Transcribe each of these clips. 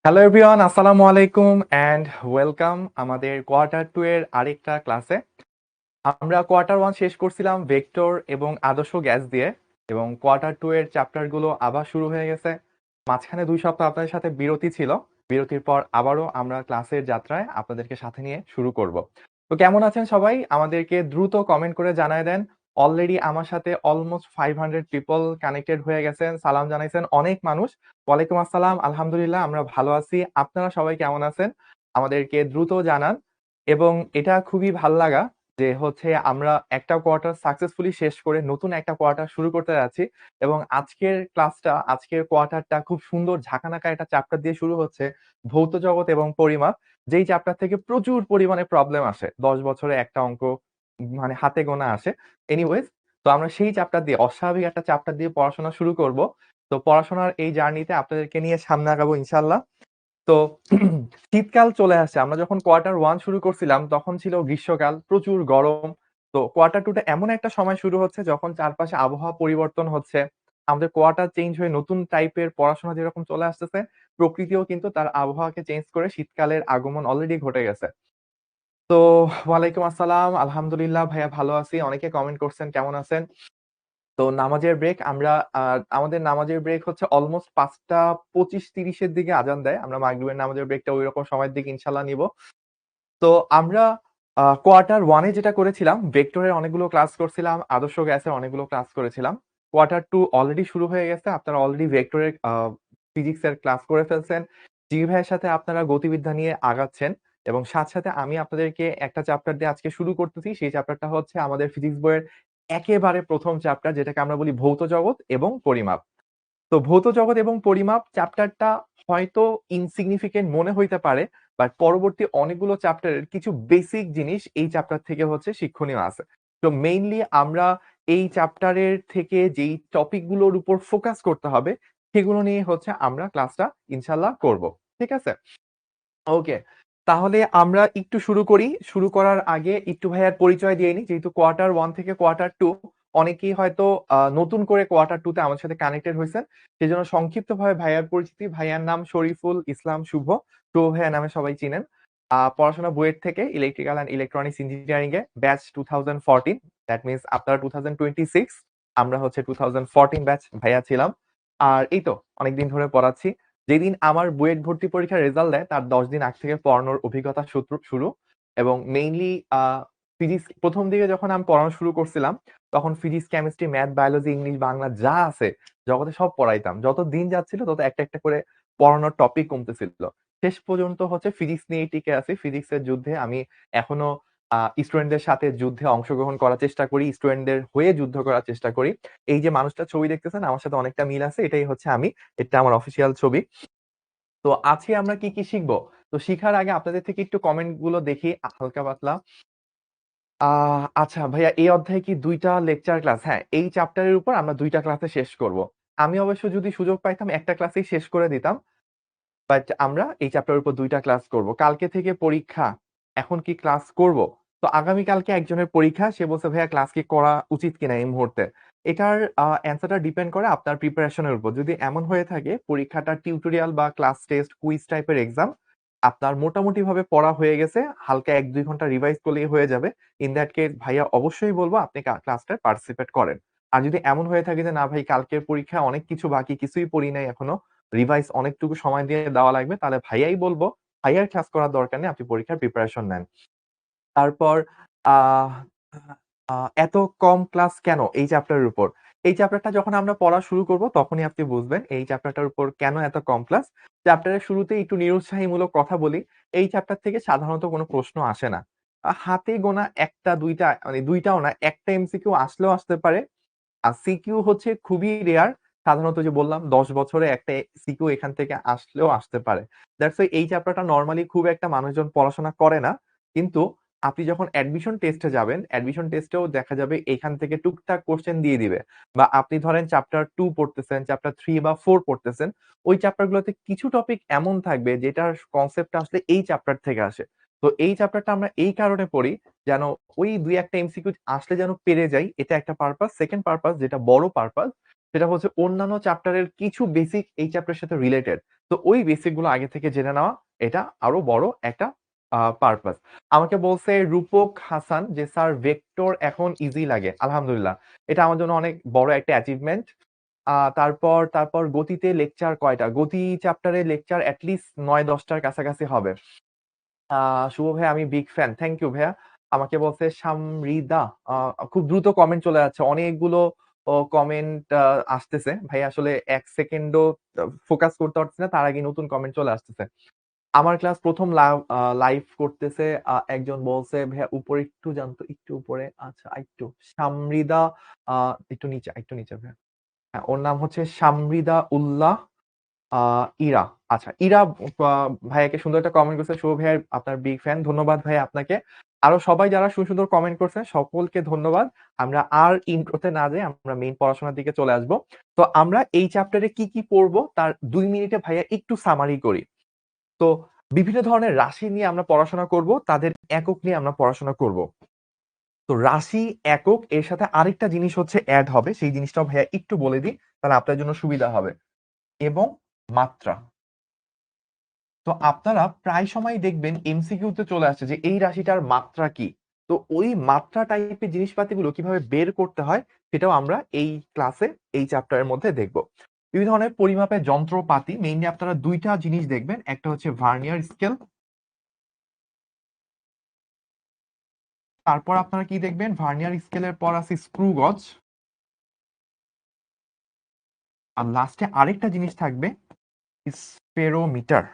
Hello everyone, আসসালামু আলাইকুম and welcome আমাদের কোয়ার্টার টু এর আরেকটা ক্লাসে। আমরা কোয়ার্টার ওয়ান শেষ করছিলাম ভেক্টর এবং আদর্শ গ্যাস দিয়ে, এবং কোয়ার্টার টু এর চ্যাপ্টারগুলো আবার শুরু হয়ে গেছে। মাঝখানে 2 সপ্তাহ আপনাদের সাথে বিরতি ছিল। বিরতির পর আবারও আমরা ক্লাসের যাত্রায় আপনাদেরকে সাথে নিয়ে শুরু করব। তো কেমন আছেন সবাই? আমাদেরকে দ্রুত কমেন্ট করে জানায় দেন। অলরেডি আমার সাথে অলমোস্ট 500 পিপল কানেক্টেড হয়ে গেছেন, সালাম জানাইছেন অনেক মানুষ। ওয়ালাইকুম আসসালাম, আলহামদুলিল্লাহ আমরা ভালো আছি। আপনারা সবাই কেমন আছেন আমাদেরকে দ্রুত জানান। এবং এটা খুবই ভাল লাগা যে হচ্ছে আমরা একটা কোয়ার্টার সাকসেসফুলি শেষ করে নতুন একটা কোয়ার্টার শুরু করতে যাচ্ছি। এবং আজকের ক্লাসটা, আজকের কোয়ার্টারটা খুব সুন্দর ঝাঁকানাকা একটা চ্যাপ্টার দিয়ে শুরু হচ্ছে, ভৌত জগৎ এবং পরিমাপ। যেই চ্যাপ্টার থেকে প্রচুর পরিমাণে প্রবলেম আসে, 10 বছরে একটা অঙ্ক মানে হাতে গোনা আসে। এনিওয়েজ, তো আমরা সেই চ্যাপ্টার দিয়ে, অস্বাভাবিক একটা চ্যাপ্টার দিয়ে পড়াশোনা শুরু করব। তো পড়াশোনার এই জার্নিতে আপনাদেরকে নিয়ে সামনে আগাবো ইনশাল্লাহ। তো শীতকাল চলে আসছে। আমরা যখন কোয়ার্টার ওয়ান শুরু করছিলাম তখন ছিল গ্রীষ্মকাল, প্রচুর গরম। তো কোয়ার্টার টু টা এমন একটা সময় শুরু হচ্ছে যখন চারপাশে আবহাওয়া পরিবর্তন হচ্ছে। আমাদের কোয়ার্টার চেঞ্জ হয়ে নতুন টাইপের পড়াশোনা যেরকম চলে আসতেছে, প্রকৃতিও কিন্তু তার আবহাওয়াকে চেঞ্জ করে শীতকালের আগমন অলরেডি ঘটে গেছে। তো ওয়ালাইকুম আসসালাম, আলহামদুলিল্লাহ ভাইয়া ভালো আছি। অনেকে কমেন্ট করছেন কেমন আছেন। তো নামাজের ব্রেক আমরা আমাদের নামাজের ব্রেক হচ্ছে অলমোস্ট 5টা 25-30 এর দিকে আজান দেয়। আমরা মাগরিবের নামাজের ব্রেকটা ঐরকম সময়ের দিকে ইনশাআল্লাহ নিব। তো আমরা কোয়ার্টার 1 এ যেটা করেছিলাম, ভেক্টরের অনেকগুলো ক্লাস করছিলাম, আদর্শ গ্যাসের অনেকগুলো ক্লাস করেছিলাম। কোয়ার্টার 2 অলরেডি শুরু হয়ে গেছে। আপনারা অলরেডি ভেক্টরের ফিজিক্স এর ক্লাস করে ফেলছেন। জি ভাইয়ের সাথে আপনারা গতিবিদ্যা নিয়ে আগাচ্ছেন, এবং সাথে, সাথে আমি আপনাদেরকে একটা চ্যাপ্টার দিয়ে আজকে শুরু করতেছি। সেই চ্যাপ্টারটা হচ্ছে আমাদের ফিজিক্স বইয়ের একেবারে ১ম চ্যাপ্টার, যেটাকে আমরা বলি ভৌত জগৎ এবং পরিমাপ। তো ভৌত জগৎ এবং পরিমাপ চ্যাপ্টারটা হয়তো ইনসিগনিফিকেন্ট মনে হইতে পারে, বাট পরবর্তী অনেকগুলো চ্যাপ্টারের কিছু বেসিক জিনিস এই চ্যাপ্টার থেকে হচ্ছে শিক্ষণীয় আছে। তো মেইনলি আমরা এই চ্যাপ্টারের থেকে যেই টপিক গুলোর উপর ফোকাস করতে হবে, সেগুলো নিয়ে হচ্ছে আমরা ক্লাসটা ইনশাল্লাহ করব। ঠিক আছে? ওকে। তাহলে আমরা একটু শুরু করি। শুরু করার আগে একটু ভাইয়ার পরিচয় দিয়ে নিই। যেহেতু কোয়ার্টার 1 থেকে কোয়ার্টার 2 অনেকেই হয়তো নতুন করে কোয়ার্টার 2 তে আমাদের সাথে কানেক্টেড হইছেন। সেজন্য সংক্ষিপ্তভাবে ভাইয়ার পরিচিতি। ভাইয়ার নাম শরীফুল ইসলাম শুভ। শুভ ভাইয়া নামে সবাই চিনেন। পড়াশোনা বুয়েট থেকে electrical and electronics engineering A batch 2014। That means আপনারা 2026, আমরা হচ্ছে 2014 ব্যাচ ভাইয়া ছিলাম। আর এই তো অনেকদিন ধরে পড়াচ্ছি। যেদিন আমার বুয়েট ভর্তি পরীক্ষার রেজাল্ট দেয় তার ১০ দিন আগ থেকে পড়ানোর অভিজ্ঞতা শুরু। এবং মেইনলি ফিজিক্স ১ম দিকে যখন আমি পড়ানো শুরু করছিলাম, তখন physics, chemistry, math, biology, English, Bangla যা আছে জগতে সব পড়াইতাম। যত দিন যাচ্ছিল তত একটা, একটা করে পড়ানোর টপিক কমতেছিল। শেষ পর্যন্ত হচ্ছে ফিজিক্স নিয়েই টিকে আছি। ফিজিক্সের যুদ্ধে আমি এখনো স্টুডেন্টদের সাথে যুদ্ধে অংশগ্রহণ করার চেষ্টা করি, স্টুডেন্টদের হয়ে যুদ্ধ করার চেষ্টা করি। এই যে মানুষটার ছবি দেখতেছেন আমার সাথে অনেকটা মিল আছে। এটাই হচ্ছে আমি। এটা আমার অফিসিয়াল ছবি। তো আজকে আমরা কি, কি শিখব? তো শিখার আগে আপনাদের থেকে একটু কমেন্ট গুলো দেখি হালকা পাতলা। আচ্ছা ভাইয়া, এই অধ্যায়ে কি ২ টা লেকচার ক্লাস? হ্যাঁ, এই চ্যাপ্টারের উপর আমরা ২ টা ক্লাসে শেষ করব। আমি অবশ্য যদি সুযোগ পাইতাম একটা ক্লাসেই শেষ করে দিতাম। বাট আমরা এই চ্যাপ্টারের উপর ২ টা ক্লাস করব। কালকে থেকে পরীক্ষা। এখন কি ক্লাস করব? তো আগামীকালকে একজনের পরীক্ষা। সে বলছে ভাইয়া ক্লাস কি করা উচিত কিনা এই মুহূর্তে? এটার অ্যান্সারটা ডিপেন্ড করে আপনার প্রিপারেশন এর উপর। যদি এমন হয়ে থাকে পরীক্ষাটা টিউটোরিয়াল বা ক্লাস টেস্ট, কুইজ টাইপের এক্সাম, আপনার মোটামুটিভাবে পড়া হয়ে গেছে, হালকা ১-২ ঘন্টা রিভাইজ করলেই হয়ে যাবে। ইন দ্যাট কেস ভাইয়া অবশ্যই বলব আপনি ক্লাসটায় পার্টিসিপেট করেন। আর যদি এমন হয়ে থাকে যে না ভাই কালকের পরীক্ষায় অনেক কিছু বাকি, কিছুই পড়ি নাই এখনো, রিভাইজ অনেকটুকু সময় দিয়ে দেওয়া লাগবে, তাহলে ভাইয়াই বলবো, ভাইয়ার ক্লাস করার দরকার নেই। আপনি পরীক্ষার প্রিপারেশন নেন। তারপর আহ আ এত কম ক্লাস কেন এই চ্যাপ্টারের উপর? এই চ্যাপ্টারটা যখন আমরা পড়া শুরু করব তখনই আপনি বুঝবেন এই চ্যাপ্টারটার উপর কেন এত কম ক্লাস। চ্যাপ্টারের শুরুতেই একটু নিরুৎসাহীমূলক কথা বলি। এই চ্যাপ্টার থেকে সাধারণত কোনো প্রশ্ন আসে না। হাতে গোনা ১ টা ২ টা, মানে ২ টাও না, ১ টা এমসিকিউ আসলেও আসতে পারে। আর সিকিউ হচ্ছে খুবই রেয়ার। সাধারণত যে বললাম ১০ বছরে একটা সিকিউ এখান থেকে আসলেও আসতে পারে। দ্যাটস ওয়াই এই চ্যাপ্টারটা নরমালি খুব একটা মানুষজন পড়াশোনা করে না। কিন্তু আপনি যখন অ্যাডমিশন টেস্টে যাবেন, অ্যাডমিশন টেস্টেও দেখা যাবে এখান থেকে টুকটাক কোয়েশ্চেন দিয়ে দিবে। বা আপনি ধরেন চ্যাপ্টার 2 পড়তেছেন, চ্যাপ্টার 3 বা 4 পড়তেছেন। ওই চ্যাপ্টার গুলোতে কিছু টপিক এমন থাকবে যেটার কনসেপ্টটা আসলে এই চ্যাপ্টার থেকে আসে। তো এই চ্যাপ্টারটা আমরা এই কারণে পড়ি যেন ওই ২-১ টা এমসিকিউ আসলে যেন পেরে যাই, এটা একটা পারপাস। সেকেন্ড পারপাস, যেটা বড় পারপাস, সেটা হচ্ছে অন্যান্য চ্যাপ্টারের কিছু বেসিক এই চ্যাপ্টারের সাথে রিলেটেড। তো ওই বেসিক গুলো আগে থেকে জেনে নেওয়া এটা আরো বড় একটা পারপাস। আমাকে বলছে রূপক হাসান যে স্যার ভেক্টর এখন ইজি লাগে। আলহামদুলিল্লাহ। এটা আমার জন্য অনেক বড় একটা অ্যাচিভমেন্ট। তারপর গতিতে লেকচার কয়টা? গতি চ্যাপ্টারে লেকচার এট লিস্ট ৯-১০ টার কাছাকাছি হবে। শুভ ভাইয়া আমি বিগ ফ্যান। থ্যাংক ইউ ভাইয়া। আমাকে বলছে সামরিদা। আ খুব দ্রুত কমেন্ট চলে যাচ্ছে। অনেকগুলো কমেন্ট আসতেছে। ভাই আসলে ১ সেকেন্ডও ফোকাস করতে পারতেছি না। তার আগে নতুন কমেন্ট চলে আসতেছে। আমার ক্লাস ১ম লাইভ করতেছে একজন বলছে ভাইয়া উপরে একটু যান তো, একটু উপরে। আচ্ছা আরেকটু। সামরিদা আ একটু নিচে ভাইয়া। হ্যাঁ, ওর নাম হচ্ছে সামরিদা উল্লাহ আ ইরা। আচ্ছা, ইরা ভাইয়াকে সুন্দর একটা কমেন্ট করছে। শুভ ভাইয়া আপনার বিগ ফ্যান। ধন্যবাদ ভাইয়া আপনাকে। আরো সবাই যারা সুন্দর কমেন্ট করছেন সকলকে ধন্যবাদ। আমরা আর ইন্ট্রোতে না যাই আমরা মেইন পড়াশোনার দিকে চলে আসব। তো আমরা এই চ্যাপ্টারে কি পড়বো তার ২ মিনিটে ভাইয়া একটু সামারি করি। তো বিভিন্ন ধরনের রাশি নিয়ে আমরা পড়াশোনা করব, তাদের একক নিয়ে আমরা পড়াশোনা করব। তো রাশি, একক এর সাথে আরেকটা জিনিস হচ্ছে এড হবে। সেই জিনিসটাও ভাইয়া একটু বলে দিই, তাহলে আপনার জন্য সুবিধা হবে। এবং মাত্রা। তো আপনারা প্রায় সময়ই দেখবেন এমসিকিউতে চলে আসছে যে এই রাশিটার মাত্রা কি? তো ওই মাত্রা টাইপের জিনিসপাতিগুলো কিভাবে বের করতে হয় সেটাও আমরা এই ক্লাসে এই চ্যাপ্টারের মধ্যে দেখব। বিভিন্ন ধরনের পরিমাপের যন্ত্রপাতি মেইনলি আপনারা ২ টা জিনিস দেখবেন। একটা হচ্ছে ভার্নিয়ার স্কেল, তারপর আপনারা কি দেখবেন? ভার্নিয়ার স্কেলের পর আছে স্ক্রু গজ, আর লাস্টে আরেকটা জিনিস থাকবে স্পেরোমিটার।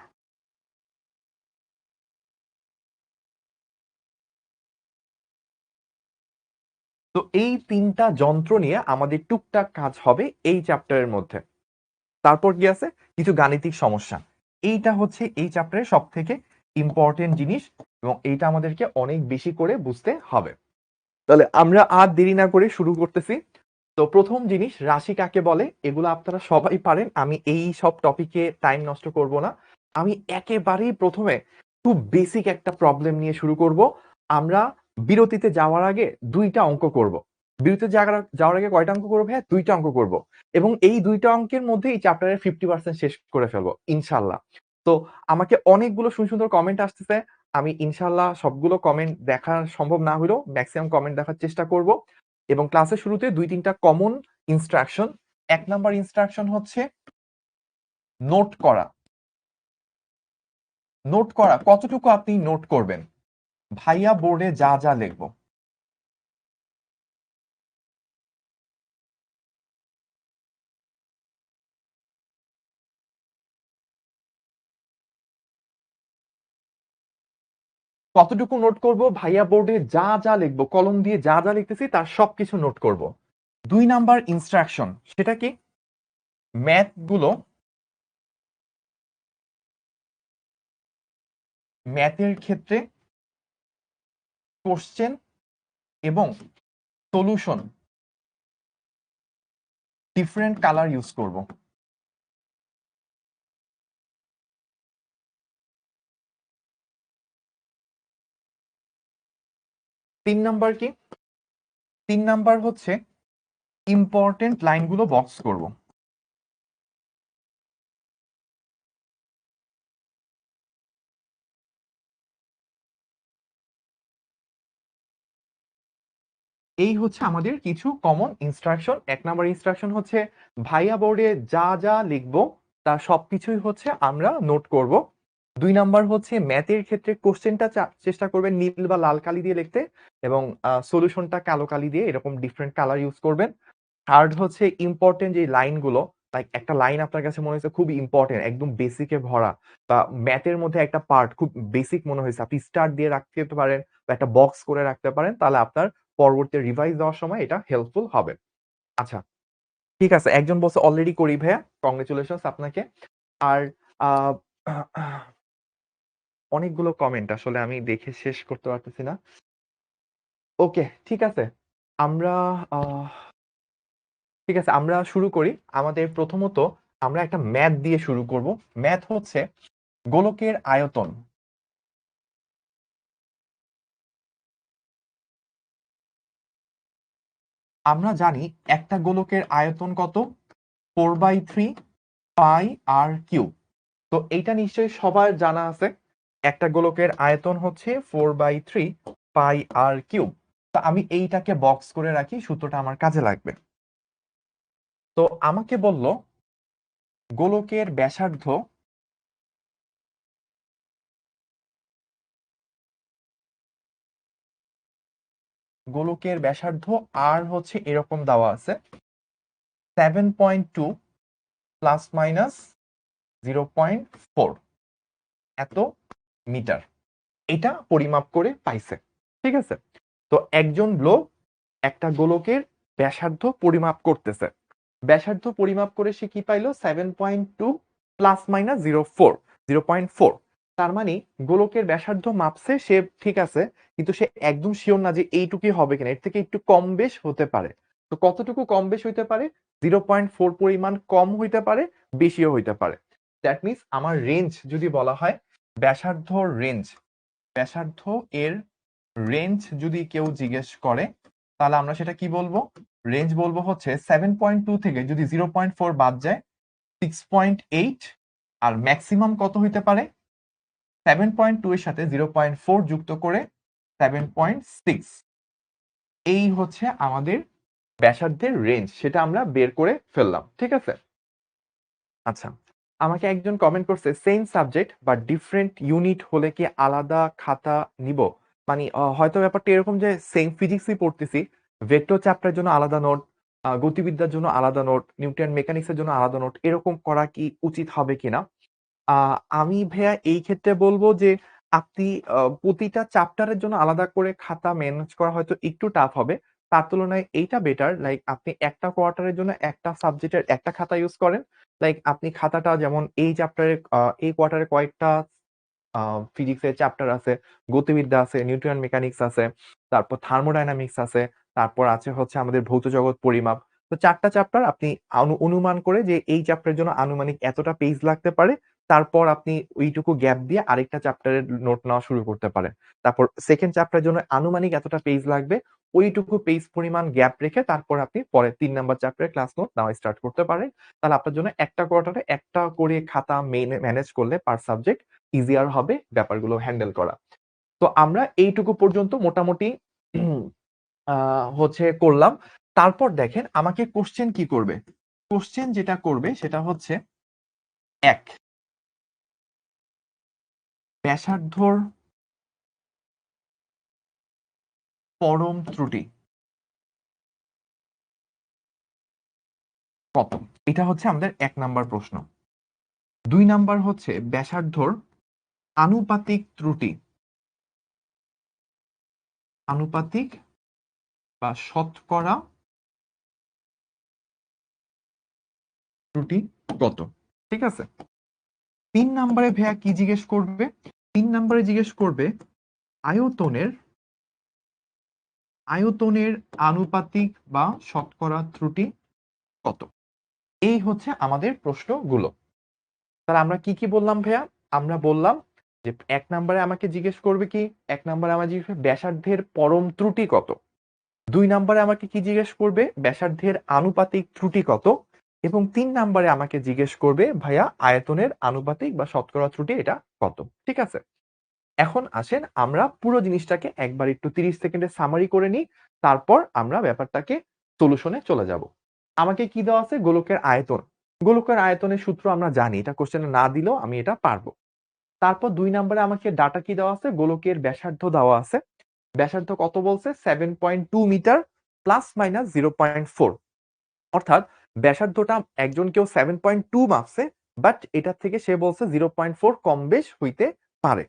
তো এই ৩ টা যন্ত্র নিয়ে আমাদের টুকটাক কাজ হবে এই চ্যাপ্টারের মধ্যে। তারপর কি আছে? কিছু গাণিতিক সমস্যা। এইটা হচ্ছে এই চ্যাপ্টারের সবথেকে ইম্পোর্টেন্ট জিনিস এবং এইটা আমাদেরকে অনেক বেশি করে বুঝতে হবে। তাহলে আমরা আর দেরি না করে শুরু করতেছি। তো ১ম জিনিস রাশি কাকে বলে? এগুলো আপনারা সবাই পারেন। আমি এই সব টপিকে টাইম নষ্ট করব না। আমি একেবারেই ১ম এ খুব বেসিক একটা প্রবলেম নিয়ে শুরু করব। আমরা বিরতিতে যাওয়ার আগে ২ টা অঙ্ক করব। বিরতিতে যাওয়ার আগে কয়টা অঙ্ক করব ভাইয়া? ২ টা অঙ্ক করব। এবং এই ২ টা অঙ্কের মধ্যে এই চ্যাপ্টারের 50% শেষ করে ফেলব ইনশাআল্লাহ। তো আমাকে অনেকগুলো সুন্দর কমেন্ট আসতেছে। আমি ইনশাআল্লাহ সবগুলো কমেন্ট দেখা সম্ভব না হলেও মেক্সিমাম কমেন্ট দেখার চেষ্টা করব। এবং ক্লাসের শুরুতে ২-৩ টা কমন ইনস্ট্রাকশন। ১ নাম্বার ইনস্ট্রাকশন হচ্ছে নোট করা। নোট করা কতটুকু আপনি নোট করবেন? ভাইয়া বোর্ডে যা লিখব। কতটুকু নোট করব? ভাইয়া বোর্ডে যা লিখব, কলম দিয়ে যা লিখতেছি তার সবকিছু নোট করব। ২ নাম্বার ইনস্ট্রাকশন সেটা কি? ম্যাথের ক্ষেত্রে কোশ্চেন এবং সলিউশন ডিফারেন্ট কালার ইউজ করব। ৩ নাম্বার কি? ৩ নাম্বার হচ্ছে ইম্পোর্টেন্ট লাইনগুলো বক্স করব। এই হচ্ছে আমাদের কিছু কমন ইনস্ট্রাকশন। ১ নাম্বার ইনস্ট্রাকশন হচ্ছে ভাইয়া বোর্ডে যা লিখবো তার সবকিছুই হচ্ছে আমরা নোট করব। ২ নাম্বার হচ্ছে ম্যাথের ক্ষেত্রে কোশ্চেনটা চেষ্টা করবেন নীল বা লাল কালি দিয়ে লিখতে এবং সলিউশনটা কালো কালি দিয়ে এরকম ডিফারেন্ট কালার ইউজ করবেন। থার্ড হচ্ছে ইম্পোর্টেন্ট যে লাইনগুলো, লাইক একটা লাইন আপনার কাছে মনে হয়েছে খুবই ইম্পোর্টেন্ট, একদম বেসিকে ভরা বা ম্যাথের মধ্যে একটা পার্ট খুব বেসিক মনে হয়েছে, আপনি স্টার দিয়ে রাখতে পারেন বা একটা বক্স করে রাখতে পারেন, তাহলে আপনার পরবর্তী রিভাইজ দেওয়ার সময় এটা হেল্পফুল হবে। আচ্ছা, ঠিক আছে। একজন বলছে অলরেডি করি ভাইয়া। কংগ্রাচুলেশনস আপনাকে। আর আ অনেকগুলো কমেন্ট আসলে আমি দেখে শেষ করতে পারতেছি না। ওকে, ঠিক আছে। আমরা আহ ঠিক আছে, আমরা শুরু করি। আমাদের প্রথমত আমরা একটা ম্যাথ দিয়ে শুরু করব। ম্যাথ হচ্ছে গোলকের আয়তন। আমরা জানি একটা গোলকের আয়তন কত? 4/3 পাই আর কিউব। তো এইটা নিশ্চয়ই সবার জানা আছে, একটা গোলকের আয়তন হচ্ছে 4/3 পাই আর কিউব। তো আমি এইটাকে বক্স করে রাখি, সূত্রটা আমার কাজে লাগবে। তো আমাকে বলল গোলকের ব্যাসার্ধ আর হচ্ছে এরকম দেওয়া আছে 7.2 প্লাস মাইনাস 0.4 এত মিটার, এটা পরিমাপ করে পাইছে। ঠিক আছে, তো একজন লোক একটা গোলকের ব্যাসার্ধ পরিমাপ করতেছে, ব্যাসার্ধ পরিমাপ করে সে কি পাইলো 7.2 প্লাস মাইনাস 0.4। তার মানে গোলকের ব্যাসার্ধ মাপছে সে, ঠিক আছে, কিন্তু সে একদম শিওর না যে এইটুকুই হবে কিনা, এর থেকে একটু কম বেশ হতে পারে। তো কতটুকু কম বেশ হইতে পারে? 0.4 পরিমাণ কম হইতে পারে, বেশিও হইতে পারে। দ্যাট মিনস আমার রেঞ্জ যদি বলা হয়, ব্যাসার্ধ রেঞ্জ, ব্যাসার্ধ এর রেঞ্জ যদি কেউ জিজ্ঞেস করে, তাহলে আমরা সেটা কি বলবো? রেঞ্জ বলবো হচ্ছে 7.2 থেকে যদি 0.4 বাদ যায় 6.8, আর ম্যাক্সিমাম কত হইতে পারে? 7.2 এর সাথে 0.4 যুক্ত করে 7.6। এই হচ্ছে আমাদের ব্যাসার্ধের রেঞ্জ, সেটা আমরা বের করে ফেললাম। ঠিক আছে, আচ্ছা, আমাকে একজন কমেন্ট করছে সেম সাবজেক্ট বা ডিফারেন্ট ইউনিট হলে কি আলাদা খাতা নিব? মানে হয়তো ব্যাপারটা এরকম যে সেম ফিজিক্সই পড়তেছি, ভেক্টর চ্যাপ্টারের জন্য আলাদা নোট, গতিবিদ্যার জন্য আলাদা নোট, নিউটন মেকানিক্সের জন্য আলাদা নোট, এরকম করা কি উচিত হবে কিনা? আমি ভাইয়া এই ক্ষেত্রে বলবো যে আপনি প্রতিটা চ্যাপ্টারের জন্য আলাদা করে খাতা ম্যানেজ করা হয়তো একটু টাফ হবে। তার তুলনায় এইটা বেটার, লাইক আপনি একটা কোয়ার্টারের জন্য একটা সাবজেক্টের একটা খাতা ইউজ করেন। লাইক আপনি খাতাটা যেমন এই চ্যাপ্টারে এই কোয়ার্টারে কয়েকটা ফিজিক্সের চ্যাপ্টার আছে, গতিবিদ্যা আছে, নিউটন মেকানিক্স আছে, তারপর থার্মোডাইনামিক্স আছে, তারপর আছে হচ্ছে আমাদের ভৌত জগৎ পরিমাপ। তো ৪ টা চ্যাপ্টার আপনি অনুমান করে যে এই চ্যাপ্টারের জন্য আনুমানিক এতটা পেজ লাগতে পারে। তারপর আপনি ওইটুকু গ্যাপ দিয়ে আরেকটা চ্যাপ্টারের নোট নেওয়া শুরু করতে পারেন। তারপর সেকেন্ড চ্যাপ্টারের জন্য আনুমানিক এতটা পেজ লাগবে, ওইটুকু পেজ পরিমাণ গ্যাপ রেখে তারপর আপনি পরে ৩ নাম্বার চ্যাপ্টারের ক্লাস নোট নেওয়া স্টার্ট করতে পারেন। তাহলে আপনার জন্য একটা কোয়ার্টারে একটা করে খাতা ম্যানেজ করলে পার সাবজেক্ট ইজিয়ার হবে ব্যাপারগুলো হ্যান্ডেল করা। তো আমরা এইটুকু পর্যন্ত মোটামুটি হচ্ছে করলাম। তারপর দেখেন আমাকে কোশ্চেন কি করবে? কোশ্চেন যেটা করবে সেটা হচ্ছে ১, ব্যাসার্ধর পরম ত্রুটি কত? এটা হচ্ছে আমাদের ১ নাম্বার প্রশ্ন। ২ নাম্বার হচ্ছে ব্যাসার্ধর আনুপাতিক ত্রুটি, আনুপাতিক বা শতকরা ত্রুটি কত? ঠিক আছে, ৩ নাম্বারে ভাইয়া কি জিজ্ঞেস করবে? ৩ নাম্বারে জিজ্ঞেস করবে আয়তনের, আয়তনের আনুপাতিক বা শতকরা ত্রুটি কত? এই হচ্ছে আমাদের প্রশ্নগুলো। তাহলে আমরা কি কি বললাম ভাইয়া? আমরা বললাম যে ১ নাম্বারে আমাকে জিজ্ঞেস করবে কি? ১ নাম্বারে আমাকে জিজ্ঞেস করবে ব্যাসার্ধের পরম ত্রুটি কত? ২ নাম্বারে আমাকে কি জিজ্ঞেস করবে? ব্যাসার্ধের আনুপাতিক ত্রুটি কত? এবং ৩ নাম্বারে আমাকে জিজ্ঞেস করবে ভাইয়া আয়তনের আনুপাতিক বা শতকরা ত্রুটি এটা কত? ঠিক আছে? এখন আসেন আমরা পুরো জিনিসটাকে একবার একটু ৩০ সেকেন্ডে সামারি করে নিই। তারপর আমরা ব্যাপারটাকে সলিউশনে চলে যাব। আমাকে কি দেওয়া আছে? গোলকের আয়তন। গোলকের আয়তনের সূত্র আমরা জানি। এটা কোশ্চেনে না দিলেও আমি এটা পারব। তারপর ২ নাম্বারে আমাকে ডাটা কি দেওয়া আছে? গোলকের ব্যাসার্ধ দেওয়া আছে। ব্যাসার্ধ কত বলছে? 7.2 মিটার প্লাস মাইনাস 0.4। অর্থাৎ ব্যাসার্ধটা একজন কেউ 7.2 মাপছে, বাট এটার থেকে সে বলছে 0.4 কম বেশ হইতে পারে।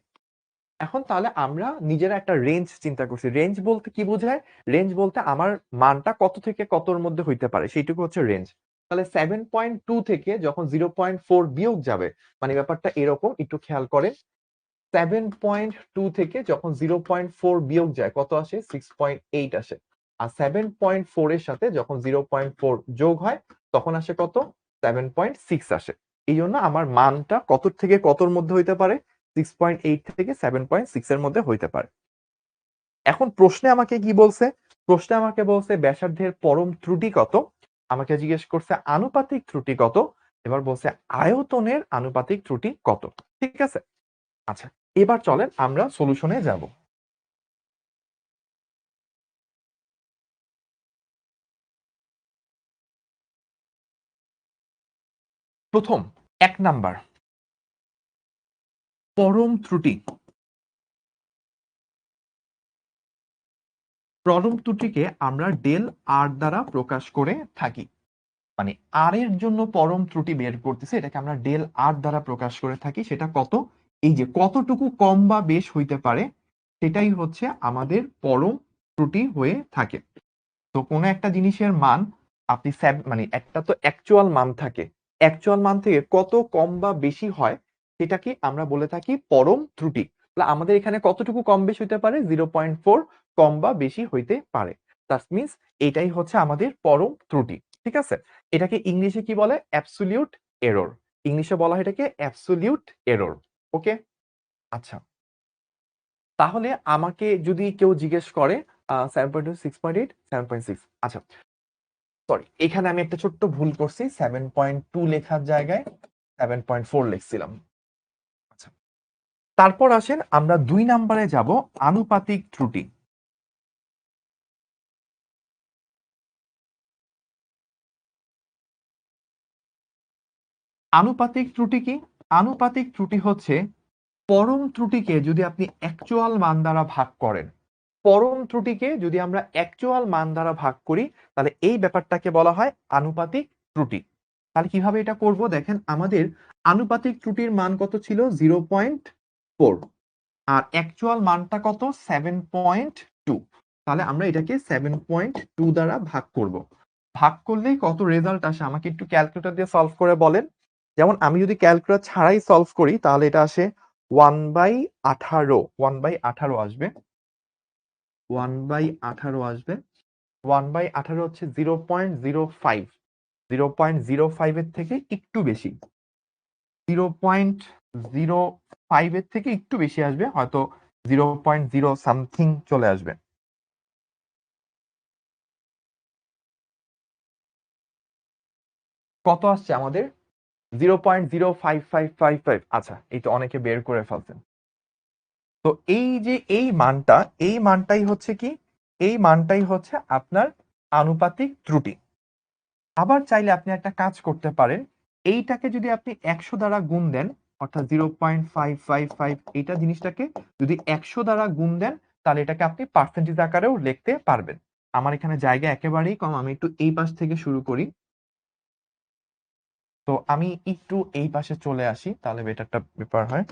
এখন তাহলে আমরা নিজেরা একটা রেঞ্জ চিন্তা করছি। রেঞ্জ বলতে কি বোঝায়? রেঞ্জ বলতে আমার মানটা কত থেকে কতর মধ্যে হইতে পারে সেইটুকু হচ্ছে রেঞ্জ। তাহলে 7.2 থেকে যখন 0.4 বিয়োগ যাবে, মানে ব্যাপারটা এরকম, একটু খেয়াল করেন। 7.2 থেকে যখন 0.4 বিয়োগ যায় কত আসে? 6.8 আসে। আর 7.4 এর সাথে যখন 0.4 যোগ হয় তখন আসে কত? 7.6 আসে। এই জন্য আমার মানটা কত থেকে কতর মধ্যে হইতে পারে? 6.8 থেকে 7.6 এর মধ্যে হইতে পারে। এখন প্রশ্নে আমাকে কি বলছে? প্রশ্নে আমাকে বলছে ব্যাসার্ধের পরম ত্রুটি কত? আমাকে জিজ্ঞেস করছে আনুপাতিক ত্রুটি কত, এবার বলছে আয়তনের আনুপাতিক ত্রুটি কত। ঠিক আছে? আচ্ছা, এবার চলেন আমরা সলিউশনে যাব। প্রথম ১ নাম্বার পরম ত্রুটি। পরম ত্রুটিকে আমরা ডেল আর দ্বারা প্রকাশ করে থাকি। মানে আর এর জন্য পরম ত্রুটি বের করতেছি, এটাকে আমরা ডেল আর দ্বারা প্রকাশ করে থাকি। সেটা কত? এই যে কতটুকু কম বা বেশ হইতে পারে, সেটাই হচ্ছে আমাদের পরম ত্রুটি হয়ে থাকে। তো কোনো একটা জিনিসের মান আপনি মানে একটা তো অ্যাকচুয়াল মান থাকে, অ্যাকচুয়াল মান থেকে কত কম বা বেশি হয় সেটাকে আমরা বলে থাকি পরম ত্রুটি। তাহলে আমাদের এখানে কতটুকু কম বেশি হইতে পারে? 0.4 কম বা বেশি হইতে পারে। দ্যাট মিন্স এটাই হচ্ছে আমাদের পরম ত্রুটি। ঠিক আছে? এটাকে ইংলিশে কি বলে? Absolute error. ইংলিশে বলা হয় এটাকে অ্যাবসোলিউট এরর। ওকে? আচ্ছা, তাহলে আমাকে যদি কেউ জিজ্ঞেস করে 7.2, 6.8, 7.6, আচ্ছা সরি, এখানে আমি একটা ছোট্ট ভুল করছি। 7.2 লেখার জায়গায় 7.4 লিখছিলাম। আচ্ছা, তারপর আসেন আমরা ২ নাম্বারে যাব, আনুপাতিক ত্রুটি। আনুপাতিক ত্রুটি কি? আনুপাতিক ত্রুটি হচ্ছে পরম ত্রুটিকে যদি আপনি অ্যাকচুয়াল মান দ্বারা ভাগ করেন, পরম ত্রুটিকে যদি আমরা অ্যাকচুয়াল মান দ্বারা ভাগ করি, তাহলে এই ব্যাপারটাকে বলা হয় আনুপাতিক ত্রুটি। তাহলে কিভাবে এটা করব? দেখেন, আমাদের আনুপাতিক ত্রুটির মান কত ছিল? 0.4, আর অ্যাকচুয়াল মানটা কত? 7.2। তাহলে আমরা এটাকে 7.2 দ্বারা ভাগ করব। ভাগ করলেই কত রেজাল্ট আসে আমাকে একটু ক্যালকুলেটর দিয়ে সলভ করে বলেন। যেমন আমি যদি ক্যালকুলেটর ছাড়াই সলভ করি তাহলে এটা আসে 1/18, 1/18 আসবে, 1/18 আসবে। 1/18 হচ্ছে 0.05, 0.05 এর থেকে একটু বেশি, 0.05 এর থেকে একটু বেশি আসবে, হয়তো 0.0 সামথিং চলে আসবে। কত আসছে আমাদের? 0.05555। আচ্ছা, এই তো অনেকে বের করে ফেলছেন। তো এই যে এই মানটা, এই মানটাই হচ্ছে কি? এই মানটাই হচ্ছে আপনার আনুপাতিক ত্রুটি। আবার চাইলে আপনি একটা কাজ করতে পারেন। এইটাকে যদি আপনি ১০০ দ্বারা গুণ দেন, অর্থাৎ 0.555, এইটা জিনিসটাকে যদি ১০০ দ্বারা গুণ দেন, তাহলে এটাকে আপনি পার্সেন্টেজ আকারেও লিখতে পারবেন। আমার এখানে জায়গা একেবারেই কম। আমি একটু এই পাশ থেকে শুরু করি। তো আমি একটু এই পাশে চলে আসি, তাহলে বেটারটা ব্যাপার হয়।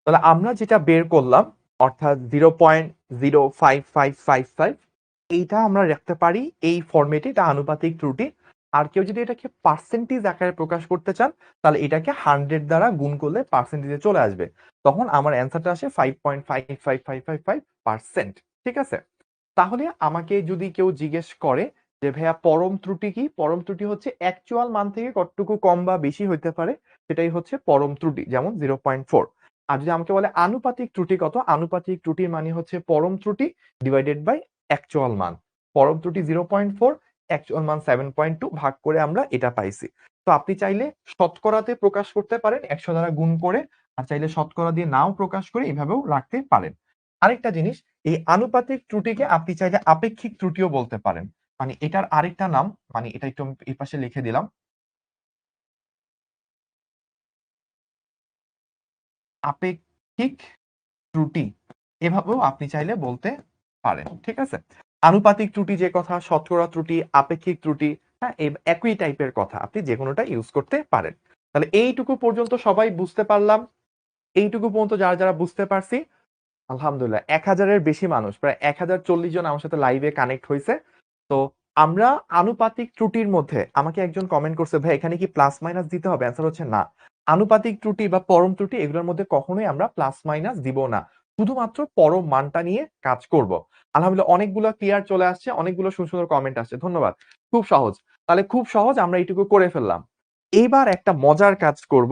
তাহলে আমরা যেটা বের করলাম, অর্থাৎ 0.05555, এইটা আমরা রাখতে পারি এই ফরম্যাটে, এটা আনুপাতিক ত্রুটি। আর কেউ যদি এটাকে পার্সেন্টেজ আকারে প্রকাশ করতে চান, তাহলে এটাকে 100 দ্বারা গুণ করলে পার্সেন্টেজে চলে আসবে। তখন আমার অ্যান্সারটা আসে 5.55555%। ঠিক আছে? তাহলে আমাকে যদি কেউ জিজ্ঞেস করে যে ভাইয়া পরম ত্রুটি কি? পরম ত্রুটি হচ্ছে অ্যাকচুয়াল মান থেকে কতটুকু কম বা বেশি হইতে পারে, সেটাই হচ্ছে পরম ত্রুটি, যেমন 0.4। আর যদি আমাকে বলে আনুপাতিক ত্রুটি কত? আনুপাতিক ত্রুটির মানে হচ্ছে পরম ত্রুটি ডিভাইডেড বাই অ্যাকচুয়াল মান। পরম ত্রুটি 0.4, অ্যাকচুয়াল মান 7.2, ভাগ করে আমরা এটা পাইছি। তো আপনি চাইলে শতকরাতে প্রকাশ করতে পারেন ১০০ দ্বারা গুণ করে, আর চাইলে শতকরা দিয়ে নাও প্রকাশ করে এভাবেও রাখতে পারেন। আরেকটা জিনিস, এই আনুপাতিক ত্রুটিকে আপনি চাইলে আপেক্ষিক ত্রুটিও বলতে পারেন। মানে এটার আরেকটা নাম, মানে এটা একটু আমি এই পাশে লিখে দিলাম। আপেক্ষিক ত্রুটি এভাবেও আপনি চাইলে বলতে পারেন। ঠিক আছে? আনুপাতিক ত্রুটি যে কথা, শতকরা ত্রুটি, আপেক্ষিক ত্রুটি, হ্যাঁ? একই টাইপের কথা। আপনি যেকোনোটা ইউজ করতে পারেন। তাহলে এইটুকু পর্যন্ত সবাই বুঝতে পারলাম। এইটুকু পর্যন্ত যারা বুঝতে পারছি, আলহামদুলিল্লাহ ১,০০০ এর বেশি মানুষ, প্রায় ১,০৪০ জন আমার সাথে লাইভে কানেক্ট হইছে। তো আমরা আনুপাতিক ত্রুটির মধ্যে আমাকে একজন কমেন্ট করছে, "ভাই এখানে কি প্লাস মাইনাস দিতে হবে?" অ্যান্সার হচ্ছে না। আনুপাতিক ত্রুটি বা পরম ত্রুটি এগুলোর মধ্যে কখনোই আমরা প্লাস মাইনাস দিব না। শুধুমাত্র পরম মানটা নিয়ে কাজ করব। আলহামদুলিল্লাহ অনেকগুলো ক্লিয়ার চলে আসছে, অনেকগুলো সুন্দর, সুন্দর কমেন্ট আসছে। ধন্যবাদ। খুব সহজ। তাহলে খুব সহজ আমরা এইটুকু করে ফেললাম। এইবার একটা মজার কাজ করব।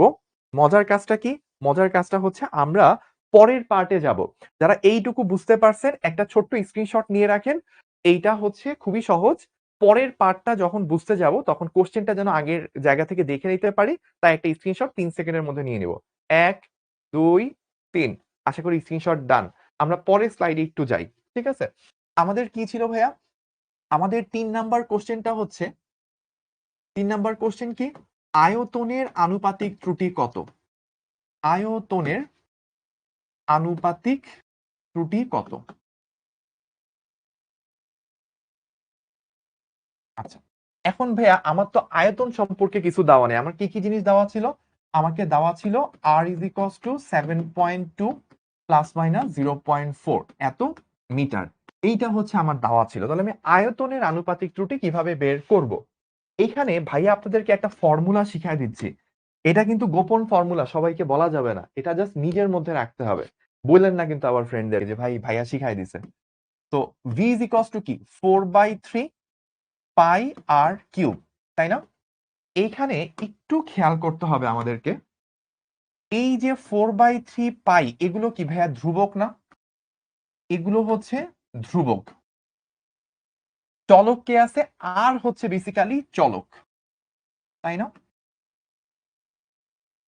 মজার কাজটা কি? মজার কাজটা হচ্ছে আমরা পরের পার্টে যাব। যারা এইটুকু বুঝতে পারছেন একটা ছোট্ট স্ক্রিনশট নিয়ে রাখেন। এইটা হচ্ছে খুবই সহজ। পরের পার্টটা যখন বুঝতে যাব তখন কোশ্চেনটা যেন আগের জায়গা থেকে দেখে নিতে পারি, তাই একটা স্ক্রিনশট ৩ সেকেন্ডের মধ্যে নিয়ে নিব। ১, ২, ৩। আশা করি স্ক্রিনশট ডান। আমরা পরের স্লাইডে একটু যাই। ঠিক আছে? আমাদের কি ছিল ভাইয়া? আমাদের ৩ নাম্বার কোশ্চেনটা হচ্ছে ৩ নাম্বার কোশ্চেন কি? আয়তনের আনুপাতিক ত্রুটি কত? আয়তনের আনুপাতিক ত্রুটি কত? আচ্ছা। এখন ভাইয়া আমার তো আয়তন সম্পর্কে কিছু দেওয়া নেই। আমার কি, কি জিনিস দেওয়া ছিল? আমাকে দেওয়া ছিল r is equals to 7.2 plus minus 0.4 এত মিটার। এইটা হচ্ছে আমার দেওয়া ছিল। তাহলে আমি আয়তনের আনুপাতিক ত্রুটি কিভাবে বের করব? এইখানে ভাইয়া আপনাদেরকে একটা ফর্মুলা শিখায় দিচ্ছি। এটা কিন্তু গোপন ফর্মুলা, সবাইকে বলা যাবে না। এটা জাস্ট নিজের মধ্যে রাখতে হবে। বললেন না কিন্তু আবার ফ্রেন্ডদেরকে যে ভাই ভাইয়া শিখায় দিছে। তো v is equals to কি? 4/3 পাই আর কিউব, তাই না? এইখানে একটু খেয়াল করতে হবে আমাদেরকে। এই যে 4/3 পাই এগুলো কি ভাইয়া ধ্রুবক না? এগুলো হচ্ছে ধ্রুবক। চলক কে আছে? আর হচ্ছে বেসিক্যালি চলক, তাই না?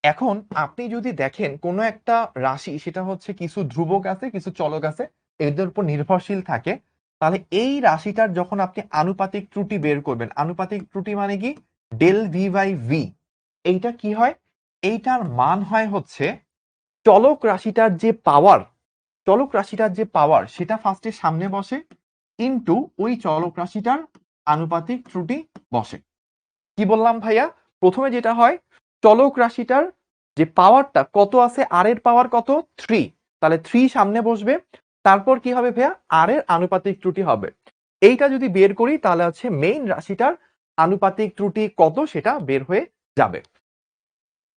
এখন আপনি যদি দেখেন কোন একটা রাশি, সেটা হচ্ছে কিছু ধ্রুবক আছে, কিছু চলক আছে, এদের উপর নির্ভরশীল থাকে, তাহলে এই রাশিটার যখন আপনি আনুপাতিক ত্রুটি বের করবেন, আনুপাতিক ত্রুটি মানে কি? Del V by V. এইটা কি হয়? এইটার মান হয় হচ্ছে চলক রাশিটার যে পাওয়ার, চলক রাশিটার যে পাওয়ার সেটা ফার্স্টে সামনে বসে, ইনটু ওই চলক রাশিটার আনুপাতিক ত্রুটি বসে। কি বললাম ভাইয়া? প্রথমে যেটা হয়, চলক রাশিটার যে পাওয়ারটা কত আছে, আর এর পাওয়ার কত? 3। তাহলে 3 সামনে বসবে। তারপর কি হবে ভাইয়া? আর এর আনুপাতিক ত্রুটি হবে। এইটা যদি বের করি তাহলে হচ্ছে মেইন রাশিটার আনুপাতিক ত্রুটি কত সেটা বের হয়ে যাবে।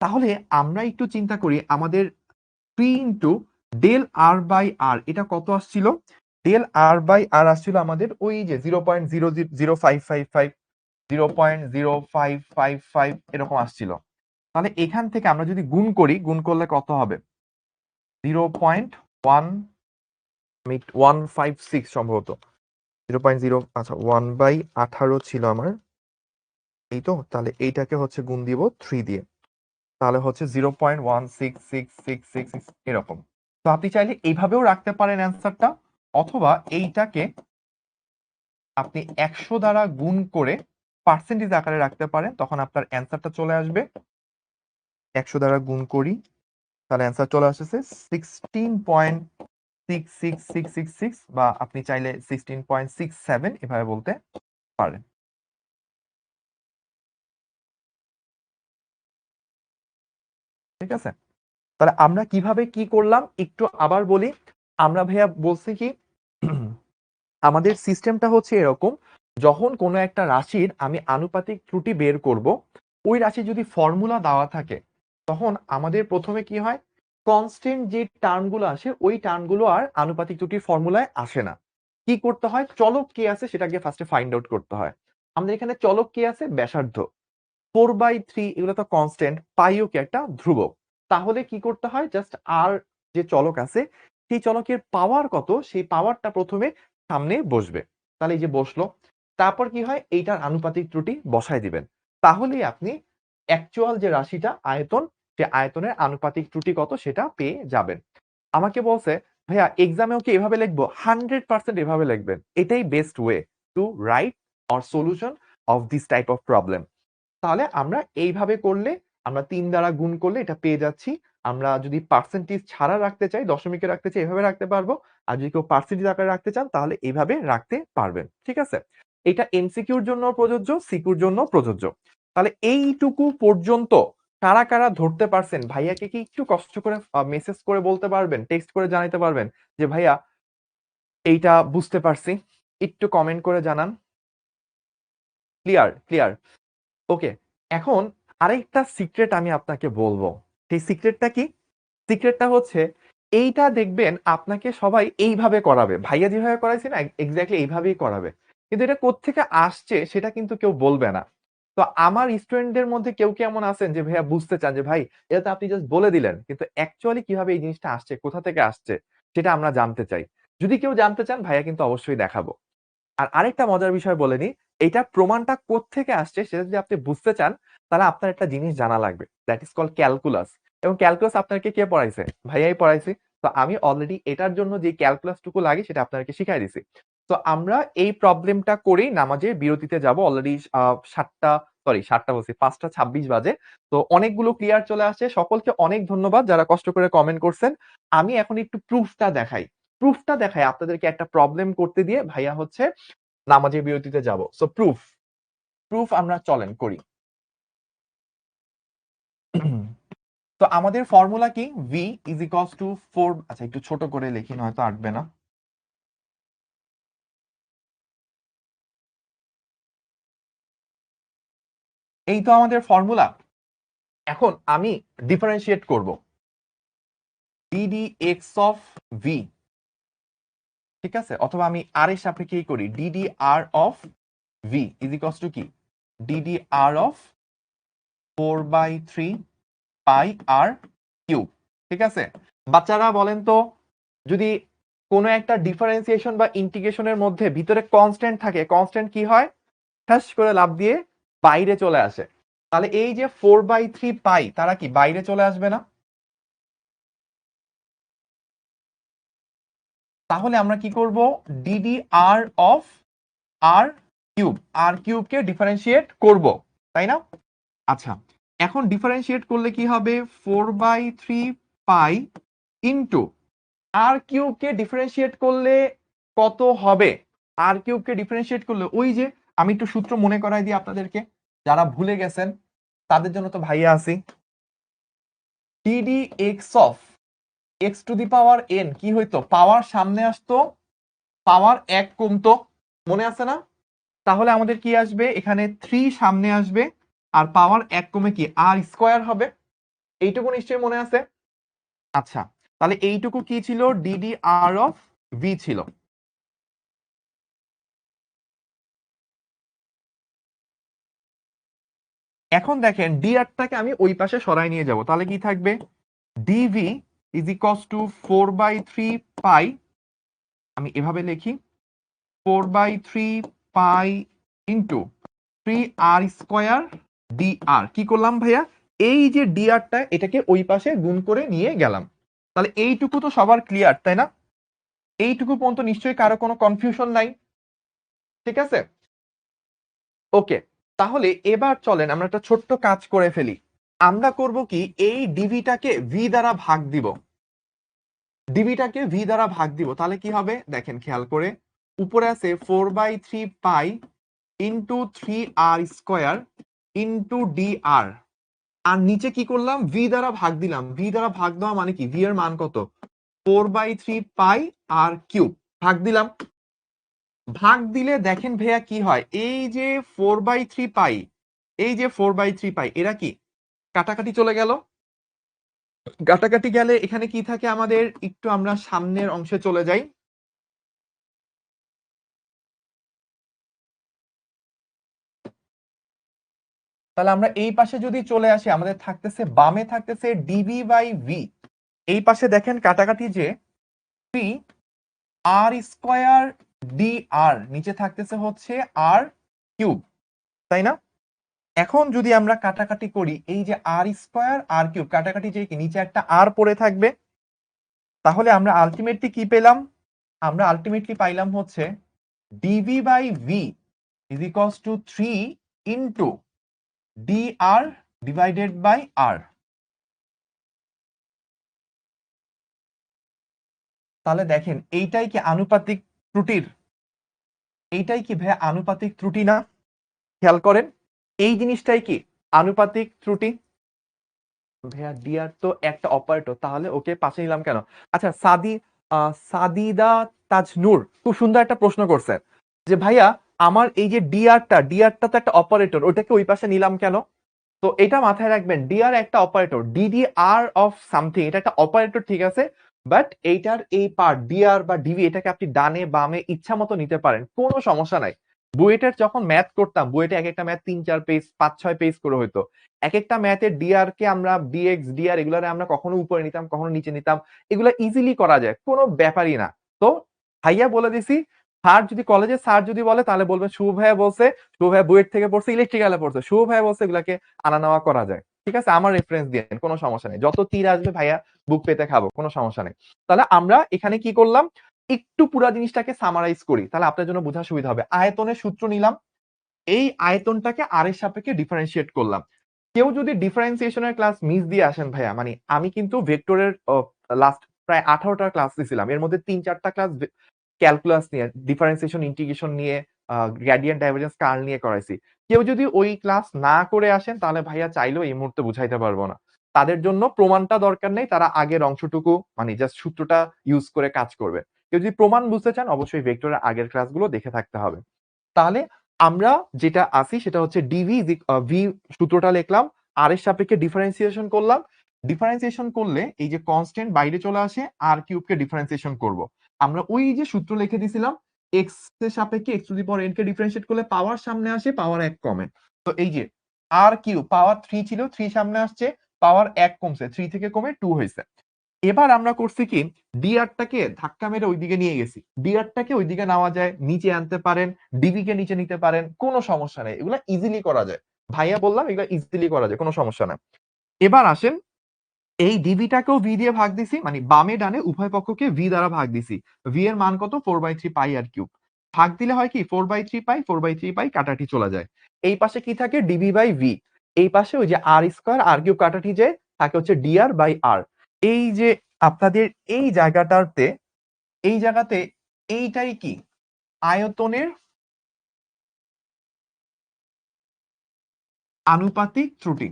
তাহলে আমরা একটু চিন্তা করি, আমাদের 3 ইনটু ডেল আর বাই আর এটা কত আসছিল? ডেল আর বাই আর আসছিল আমাদের ওই যে 0.00555, 0.0555 এরকম আসছিল। তাহলে এখান থেকে আমরা যদি গুণ করি, গুণ করলে কত হবে? 0.156 সম্ভবত। 0.0, আচ্ছা 1/18 ছিল আমার। এই তো, তাহলে এইটাকে হচ্ছে গুণ দিব 3 দিয়ে। তাহলে হচ্ছে 0.16666 এরকম। তো আপনি চাইলে এইভাবেও রাখতে পারেন অ্যান্সারটা, অথবা এইটাকে আপনি 100 দ্বারা গুণ করে পার্সেন্টেজ আকারে রাখতে পারেন, তখন আপনার অ্যান্সারটা চলে আসবে। 100 দ্বারা গুণ করি, তাহলে অ্যান্সার চলে আসতেছে 16.66666, বা আপনি চাইলে 16.67 এভাবে বলতে পারেন। ঠিক আছে? তাহলে আমরা কিভাবে কি করলাম একটু আবার বলি। আমরা ভাইয়া বলছি কি, আমাদের সিস্টেমটা হচ্ছে এরকম, যখন কোনো একটা রাশির আমি আনুপাতিক ত্রুটি বের করব, ওই রাশির যদি ফর্মুলা দেওয়া থাকে, তখন আমাদের প্রথমে কি হয়? কনস্ট্যান্ট যে টার্মগুলো আসে ওই টার্মগুলো আর আনুপাতিক ত্রুটির ফর্মুলায় আসে না। কি করতে হয়? চলক কে আছে সেটাকে ফার্স্টে ফাইন্ড আউট করতে হয়। আমাদের এখানে চলক কে আছে? ব্যাসার্ধ। 4/3 এগুলো তো কনস্ট্যান্ট, পাইও কি একটা ধ্রুবক। তাহলে কি করতে হয়? জাস্ট আর যে চলক আছে সেই চলকের পাওয়ার কত সেই পাওয়ারটা প্রথমে সামনে বসবে। তাহলে এই যে বসলো। তারপর কি হয়? এইটার আনুপাতিক ত্রুটি বসায় দিবেন। তাহলেই আপনি অ্যাকচুয়াল যে রাশিটা আয়তন, সে আয়তনের আনুপাতিক ত্রুটি কত সেটা পেয়ে যাবেন। আমাকে বলছে, "ভাইয়া এক্সামেও কি এভাবে লিখবো?" 100% এভাবে লিখবেন। এটাই best way to right or solution of this type of problem. তাহলে আমরা এইভাবে করলে, আমরা ৩ দ্বারা গুণ করলে এটা পেয়ে যাচ্ছি আমরা যদি পার্সেন্টেজ ছাড়া রাখতে চাই, দশমিকে রাখতে চাই, এভাবে রাখতে পারবো। আর যদি কেউ পার্সেন্টেজ আকারে রাখতে চান তাহলে এইভাবে রাখতে পারবেন। ঠিক আছে? এটা এমসিকিউর জন্য প্রযোজ্য, সিকিউর জন্য প্রযোজ্য। তাহলে এইটুকু পর্যন্ত কারা কারা ধরতে পারছেন? ভাইয়াকে কি একটু কষ্ট করে মেসেজ করে বলতে পারবেন, টেক্সট করে জানাতে পারবেন যে ভাইয়া এইটা বুঝতে পারছি? একটু কমেন্ট করে জানান। Clear, clear. ওকে, এখন আরেকটা সিক্রেট আমি আপনাকে বলবো। সেই সিক্রেটটা কি? সিক্রেটটা হচ্ছে এইটা দেখবেন আপনাকে সবাই এইভাবে করাবে। ভাইয়া যেভাবে করাইছে না এক্সাক্টলি এইভাবেই করাবে। কিন্তু এটা কোত্থেকে আসছে সেটা কিন্তু কেউ বলবে না। তো আমার স্টুডেন্টদের মধ্যে কেউ কি এমন আছেন যে ভাইয়া বুঝতে চান যে ভাই এটা তো আপনি জাস্ট বলে দিলেন। কিন্তু অ্যাকচুয়ালি কিভাবে এই জিনিসটা আসছে, কোথা থেকে আসছে সেটা আমরা জানতে চাই। যদি কেউ জানতে চান ভাইয়া কিন্তু অবশ্যই দেখাবো। আর আরেকটা মজার বিষয় বলে নিই, এইটা প্রমাণটা কোত্থেকে আসছে সেটা যদি আপনি বুঝতে চান, তাহলে আপনার একটা জিনিস জানা লাগবে। That is called calculus. এবং ক্যালকুলাস আপনাকে কে পড়াইছে? ভাইয়াই পড়াইছে। তো আমি অলরেডি এটার জন্য যে ক্যালকুলাসটুকু লাগে সেটা আপনাদেরকে শিখাই দিছি। তো আমরা এই প্রবলেমটা করেই নামাজের বিরতিতে যাব। অলরেডি ৭টা বলছি ৫টা ২৬ বাজে। তো অনেকগুলো ক্লিয়ার চলে আসছে। সকলকে অনেক ধন্যবাদ যারা কষ্ট করে কমেন্ট করছেন। আমি এখন একটু প্রুফটা দেখাই। প্রুফটা দেখাই আপনাদেরকে একটা প্রবলেম করতে দিয়ে ভাইয়া হচ্ছে নামাজের বিরতিতে যাব। সো প্রুফ, প্রুফ আমরা চলেন করি। তো আমাদের ফর্মুলা কি? v is equals to 4, আচ্ছা একটু ছোট করে লিখি নয়তো আটবে না। এই তো আমাদের ফর্মুলা। এখন আমি ডিফারেন্সিয়েট করব। ddx of v, ঠিক আছে? অথবা আমি r এর সাপেক্ষে কি করি? ddr of v is equals to কি? ddr of 4/3 pi r cube. ঠিক আছে? বাচ্চারা বলেন তো, যদি কোনো একটা ডিফারেন্সিয়েশন বা ইন্টিগ্রেশনের মধ্যে ভিতরে কনস্ট্যান্ট থাকে, কনস্ট্যান্ট কি হয়? ঠাস করে লাফ দিয়ে বাইরে চলে আসে। তাহলে এই যে 4/3 পাই তারা কি বাইরে চলে আসবে না? তাহলে আমরা কি করব? D d r of r cube, r কিউবকে ডিফারেন্সিয়েট করব, তাই না? আচ্ছা, এখন ডিফারেন্সিয়েট করলে কি হবে? 4/3 পাই ইন্টু আর কিউবকে ডিফারেন্সিয়েট করলে কত হবে? আর কিউবকে ডিফারেন্সিয়েট করলে ওই যে আমি একটু সূত্র মনে করাই দিই আপনাদেরকে, যারা ভুলে গেছেন তাদের জন্য তো ভাইয়া আছি। ddx of x two the power n কি হইতো? পাওয়ার সামনে আসতো, পাওয়ার 1 কমতো, মনে আছে না? তাহলে আমাদের কি আসবে? এখানে 3 সামনে আসবে আর পাওয়ার 1 কমে কি আর স্কয়ার হবে। এইটুকু নিশ্চয়ই মনে আছে। আচ্ছা, তাহলে এইটুকু কি ছিল? ddr of v ছিল। এখন দেখেন dr-টাকে আমি ওই পাশে সরাই নিয়ে যাব। তাহলে কি থাকবে? dv is equals to 4/3 পাই, আমি এভাবে লিখি 4/3 pi into 3r square dr। কি করলাম ভাইয়া? এই যে dr-টা এটাকে ওই পাশে গুণ করে নিয়ে গেলাম। তাহলে এইটুকু তো সবার ক্লিয়ার, তাই না? এইটুকু পর্যন্ত নিশ্চয়ই কারো কোনো কনফিউশন নাই। ঠিক আছে? ওকে, তাহলে এবার চলেন আমরা একটা ছোট্ট কাজ করে ফেলি। আমরা করব কি, এই ডিভিটাকে ভি দ্বারা ভাগ দিব। ডিভিটাকে ভি দ্বারা ভাগ দিব, তাহলে কি হবে দেখেন খেয়াল করে। উপরে আছে 4/3 pi into 3r square into dr। আর নিচে কি করলাম? ভি দ্বারা ভাগ দিলাম। ভি দ্বারা ভাগ দেওয়া মানে কি? ভি এর মান কত? 4/3 পাই আর কিউব। ভাগ দিলাম। ভাগ দিলে দেখেন ভাইয়া কি হয়? এই যে 4/3 পাই, এই যে 4/3 পাই, এরা কি কাটাকাটি চলে গেল। কাটাকাটি গেলে এখানে কি থাকে আমাদের? একটু আমরা সামনের অংশে চলে যাই। তাহলে আমরা এই পাশে যদি চলে আসি, আমাদের থাকতেছে বামে থাকতেছে ডিভি বাই ভি। এই পাশে দেখেন কাটাকাটি যে 3 আর স্কয়ার ডি আর, নিচে থাকতেছে হচ্ছে আর কিউব, তাই না? এখন যদি আমরা কাটাকাটি করি, এই যে আর স্কয়ার আর কিউব কাটাকাটি যে কি নিচে একটা আর পড়ে থাকবে, তাহলে আমরা আলটিমেটলি কি পেলাম? আমরা আলটিমেটলি পাইলাম হচ্ছে D V by V is equals to 3 into dr divided by r। তাহলে দেখেন এইটাই কি আনুপাতিক ত্রুটির, এইটাই কি ভাইয়া আনুপাতিক ত্রুটি না? খেয়াল করেন এই জিনিসটাই কি আনুপাতিক ত্রুটি? ভাইয়া ডিআর তো একটা অপারেটর, তাহলে ওকে পাশে নিলাম কেন? আচ্ছা সাদিদা তাজনূর খুব সুন্দর একটা প্রশ্ন করছে যে ভাইয়া আমার এই যে ডিআরটা তো একটা অপারেটর, ওটাকে ওই পাশে নিলাম কেন? তো এটা মাথায় রাখবেন, ডিআর একটা অপারেটর, ডিডিআর অফ সামথিং এটা একটা অপারেটর, ঠিক আছে, বাট এইটার এই পার্ট ডিআর বা ডিভি এটাকে আপনি ডানে বামে ইচ্ছা মতো নিতে পারেন, কোনো সমস্যা নাই। বুয়েটের যখন ম্যাথ করতাম, বুয়েটে এক একটা ম্যাথ 3-4 পেজ 5-6 পেজ করে হইতো। এক একটা ম্যাথের ডিআর কে আমরা ডিএক্স ডিআর এগুলারে আমরা কখনো উপরে নিতাম কখনো নিচে নিতাম, এগুলো ইজিলি করা যায়, কোনো ব্যাপারই না। তো ভাইয়া বলে দিছি, স্যার যদি কলেজে স্যার যদি বলে তাহলে বলবেন শুভ ভাইয়া বলছে, শুভ ভাইয়া বুয়েট থেকে পড়ছে, ইলেকট্রিক্যালে পড়ছে, শুভ ভাইয়া বলছে এগুলাকে আনা নেওয়া করা যায়, ঠিক আছে, আমার রেফারেন্স দিয়ে কোনো সমস্যা নেই, যত তীর আসবে ভাইয়া বুক পেতে খাবো, কোনো সমস্যা নেই। তাহলে আমরা এখানে কি করলাম, একটু পুরো জিনিসটাকে সামারাইজ করি, তাহলে আপনার জন্য বোঝা সুবিধা হবে। আয়তনের সূত্র নিলাম, এই আয়তনটাকে আর এর সাপেক্ষে ডিফারেন্সিয়েট করলাম। কেউ যদি ডিফারেন্সিয়েশনের ক্লাস মিস দিয়ে আসেন ভাইয়া, মানে আমি কিন্তু ভেক্টরের লাস্ট প্রায় 18টা ক্লাস দিয়েছিলাম, এর মধ্যে 3-4টা ক্লাস ক্যালকুলাস নিয়ে, ডিফারেন্সিয়েশন ইন্টিগ্রেশন নিয়ে, গ্রেডিয়েন্ট ডাইভারজেন্স কার্ল নিয়ে করাইছি। কেউ যদি ওই ক্লাস না করে আসেন তাহলে ভাইয়া চাইলেও এই মুহূর্তে বুঝাইতে পারবো না। তাদের জন্য প্রমাণটা দরকার নেই, তারা আগের অংশটুকু মানে জাস্ট সূত্রটা ইউজ করে কাজ করবে। কেউ যদি প্রমাণ বুঝতে চান অবশ্যই ভেক্টরের আগের ক্লাসগুলো দেখে থাকতে হবে। তাহলে আমরা যেটা আসি সেটা হচ্ছে ডিভি ভি সূত্রটা লিখলাম, আর এর সাপেক্ষে ডিফারেন্সিয়েশন করলাম, ডিফারেন্সিয়েশন করলে এই যে কনস্ট্যান্ট বাইরে চলে আসে, আর কিউব কে ডিফারেন্সিয়েশন করব, আমরা ওই যে সূত্র লিখে দিছিলাম, এক্স এর সাপেক্ষে x two the power N K differentiate করলে পাওয়ার সামনে আসে, পাওয়ার 1 কমে। তো এই যে আর কিউব পাওয়ার 3 ছিল, 3 সামনে আসছে, পাওয়ার 1 কমছে, 3 থেকে কমে 2 হয়েছে। এবার আমরা করছি কি, ডিআরটাকে ধাক্কা মেরে ওইদিকে নিয়ে গেছি, ডিআরটাকে ওইদিকে নেওয়া যায়, নিচে আনতে পারেন, ডিবি কে নিচে নিতে পারেন, কোনো সমস্যা নেই, এগুলা ইজিলি করা যায়। ভাইয়া বললাম এগুলা ইজিলি করা যায়, কোনো সমস্যা না। এবার আসেন, এই ডিভিটাকেও ভি দিয়ে ভাগ দিছি, মানে বামে ডানে উভয় পক্ষকে ভি দ্বারা ভাগ দিছি। ভি এর মান কত? 4/3 পাই আর কিউব। ভাগ দিলে হয় কি 4/3 পাই, 4/3 পাই কাটাটি চলে যায়। এই পাশে কি থাকে? D B by V. এই পাশে ওই যে আর স্কোয়ার আর কিউব কাটাটি যায়, থাকে হচ্ছে ডিআর বাই আর। এই যে আপনাদের এই জায়গাটাতে, এই জায়গাতে এইটাই কি আয়তনের আনুপাতিক ত্রুটি।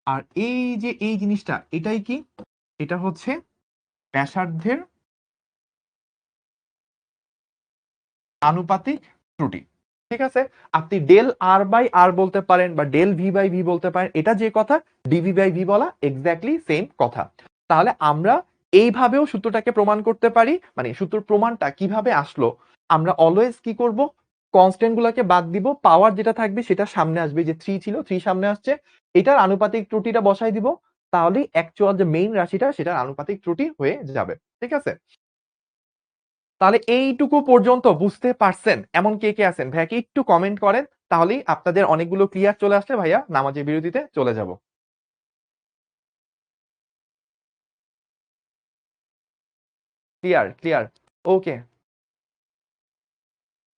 আর এই যে এই জিনিসটা এটাই কি, এটা হচ্ছে ব্যাসার্ধের আনুপাতিক ত্রুটি, ঠিক আছে। আপনি ডেল আর বাই আর বলতে পারেন বা ডেল ভি বাই ভি বলতে পারেন, এটা যে কথা ডিভি বাই ভি বলা এক্স্যাক্টলি সেম কথা। তাহলে আমরা এইভাবেও সূত্রটাকে প্রমাণ করতে পারি, মানে সূত্র প্রমাণটা কিভাবে আসলো, আমরা অলওয়েজ কি করব, কনস্ট্যান্ট গুলোকে বাদ দিব, পাওয়ার যেটা থাকবে সেটা সামনে আসবে, যে 3 ছিল 3 সামনে আসছে, এটার আনুপাতিক ত্রুটিটা বসাই দিব, তাহলেই অ্যাকচুয়াল যে মেইন রাশিটা সেটার আনুপাতিক ত্রুটি হয়ে যাবে, ঠিক আছে। তাহলে এইটুকু পর্যন্ত বুঝতে পারছেন? এমন কে কে আছেন ভাইয়াকে একটু কমেন্ট করেন, তাহলেই আপনাদের অনেকগুলো ক্লিয়ার চলে আসলে ভাইয়া নামাজের বিরতিতে চলে যাব। ক্লিয়ার ক্লিয়ার, ওকে,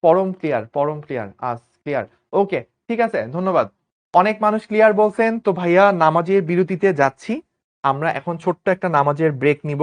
পরম ক্লিয়ার পরম ক্লিয়ার, আস ক্লিয়ার, ওকে, ঠিক আছে, ধন্যবাদ। অনেক মানুষ ক্লিয়ার বলছেন, তো ভাইয়া নামাজের বিরতিতে যাচ্ছি, আমরা এখন ছোট্ট একটা নামাজের ব্রেক নিব।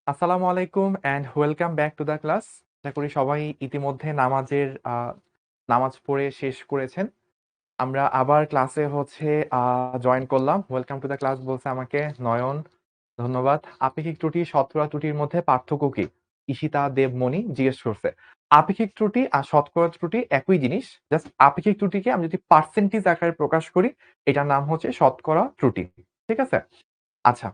আসসালামু আলাইকুম and welcome back to the class. আশা করি সবাই ইতিমধ্যে নামাজ পড়ে শেষ করেছেন। আমরা আবার ক্লাসে জয়েন করলাম। ওয়েলকাম টু দ্য ক্লাস বলছে আমাকে নয়ন। ধন্যবাদ। আপেক্ষিক ত্রুটি, শতকরা ত্রুটির মধ্যে পার্থক্য কি? ঈশিতা দেবমণি জিজ্ঞেস করছে। আপেক্ষিক ত্রুটি আর শতকরা ত্রুটি একই জিনিস। জাস্ট আপেক্ষিক ত্রুটিকে আমি যদি পার্সেন্টেজ আকারে প্রকাশ করি, এটার নাম হচ্ছে শতকরা ত্রুটি। ঠিক আছে? আচ্ছা।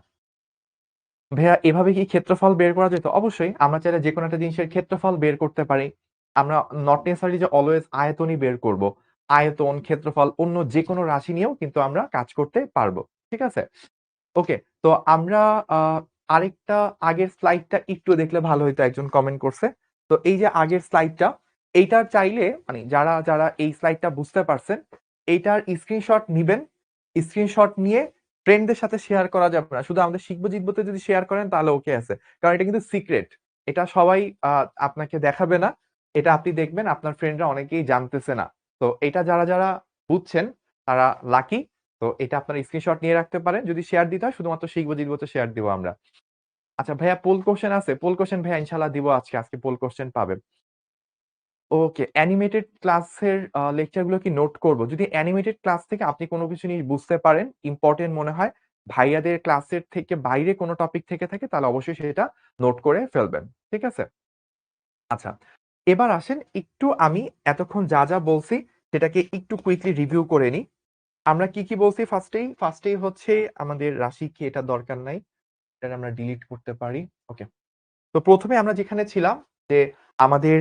ভাইয়া এভাবে কি ক্ষেত্রফল বের করা যেত? অবশ্যই আমরা চাইলে যেকোনো একটা জিনিসের ক্ষেত্রফল বের করতে পারি। আমরা নট নেসেসারি যে অলওয়েজ আয়তনই বের করব। আয়তন, ক্ষেত্রফল অন্য যেকোনো রাশি নিয়েও কিন্তু আমরা কাজ করতে পারবো। ঠিক আছে? ওকে। তো আমরা আ আরেকটা আগের স্লাইডটা একটু দেখলে ভালো হইতো একজন কমেন্ট করছে। তো এই যে আগের স্লাইডটা, এইটার চাইলে মানে যারা এই স্লাইডটা বুঝতে পারছেন, এইটার স্ক্রিনশট নিবেন। স্ক্রিনশট নিয়ে ফ্রেন্ডদের সাথে শেয়ার করা যাবে না। শুধু আমাদের শিখবো জিতবোতে যদি শেয়ার করেন তাহলে ওকে আছে। কারণ এটা কিন্তু সিক্রেট। এটা সবাই আপনাকে দেখাবে না। এটা আপনি দেখবেন আপনার ফ্রেন্ডরা অনেকেই জানতেছে না। তো এটা যারা বুঝছেন তারা লাকি। তো এটা আপনারা স্ক্রিনশট নিয়ে রাখতে পারেন। যদি শেয়ার দিতে হয় শুধুমাত্র শিখবো জিতবোতে শেয়ার দিব আমরা। আচ্ছা ভাইয়া পোল কোয়েশ্চেন আছে? পোল কোয়েশ্চেন ভাইয়া ইনশাআল্লাহ দিব আজকে। আজকে পোল কোয়েশ্চেন পাবেন। ওকে, অ্যানিমেটেড ক্লাসের লেকচার গুলো কি নোট করব? যদি অ্যানিমেটেড ক্লাস থেকে আপনি কোন কিছু জিনিস বুঝতে পারেন, ইম্পোর্টেন্ট মনে হয়, ভাইয়াদের ক্লাসের থেকে বাইরে কোন টপিক থেকে থাকে তাহলে অবশ্যই সেটা নোট করে ফেলবেন। ঠিক আছে? আচ্ছা। এবার আসেন একটু আমি এতক্ষণ যা বলছি সেটাকে একটু কুইকলি রিভিউ করে নিই। আমরা কি বলছি ফার্স্টেই হচ্ছে আমাদের রাশি কি এটা দরকার নাই। এটা আমরা ডিলিট করতে পারি। ওকে। তো ১ম এ আমরা যেখানে ছিলাম যে আমাদের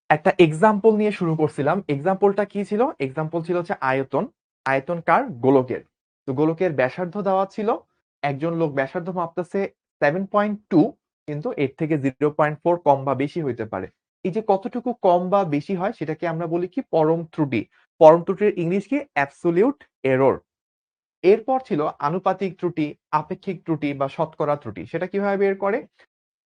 একটা এক্সাম্পল নিয়ে শুরু করছিলাম। এক্সাম্পলটা কি ছিল? এক্সাম্পল ছিল হচ্ছে আয়তন। আয়তন কার? গোলকের। তো গোলকের ব্যাসার্ধ দেওয়া ছিল। একজন লোক ব্যাসার্ধ মাপতেছে 7.2 কিন্তু এর থেকে 0.4 কম বা বেশি হইতে পারে। এই যে কতটুকু কম বা বেশি হয় সেটাকে আমরা বলি কি? পরম ত্রুটি। পরম ত্রুটির ইংলিশ কি? Absolute error. এরপর ছিল আনুপাতিক ত্রুটি, আপেক্ষিক ত্রুটি বা শতকরা ত্রুটি। সেটা কিভাবে বের করে?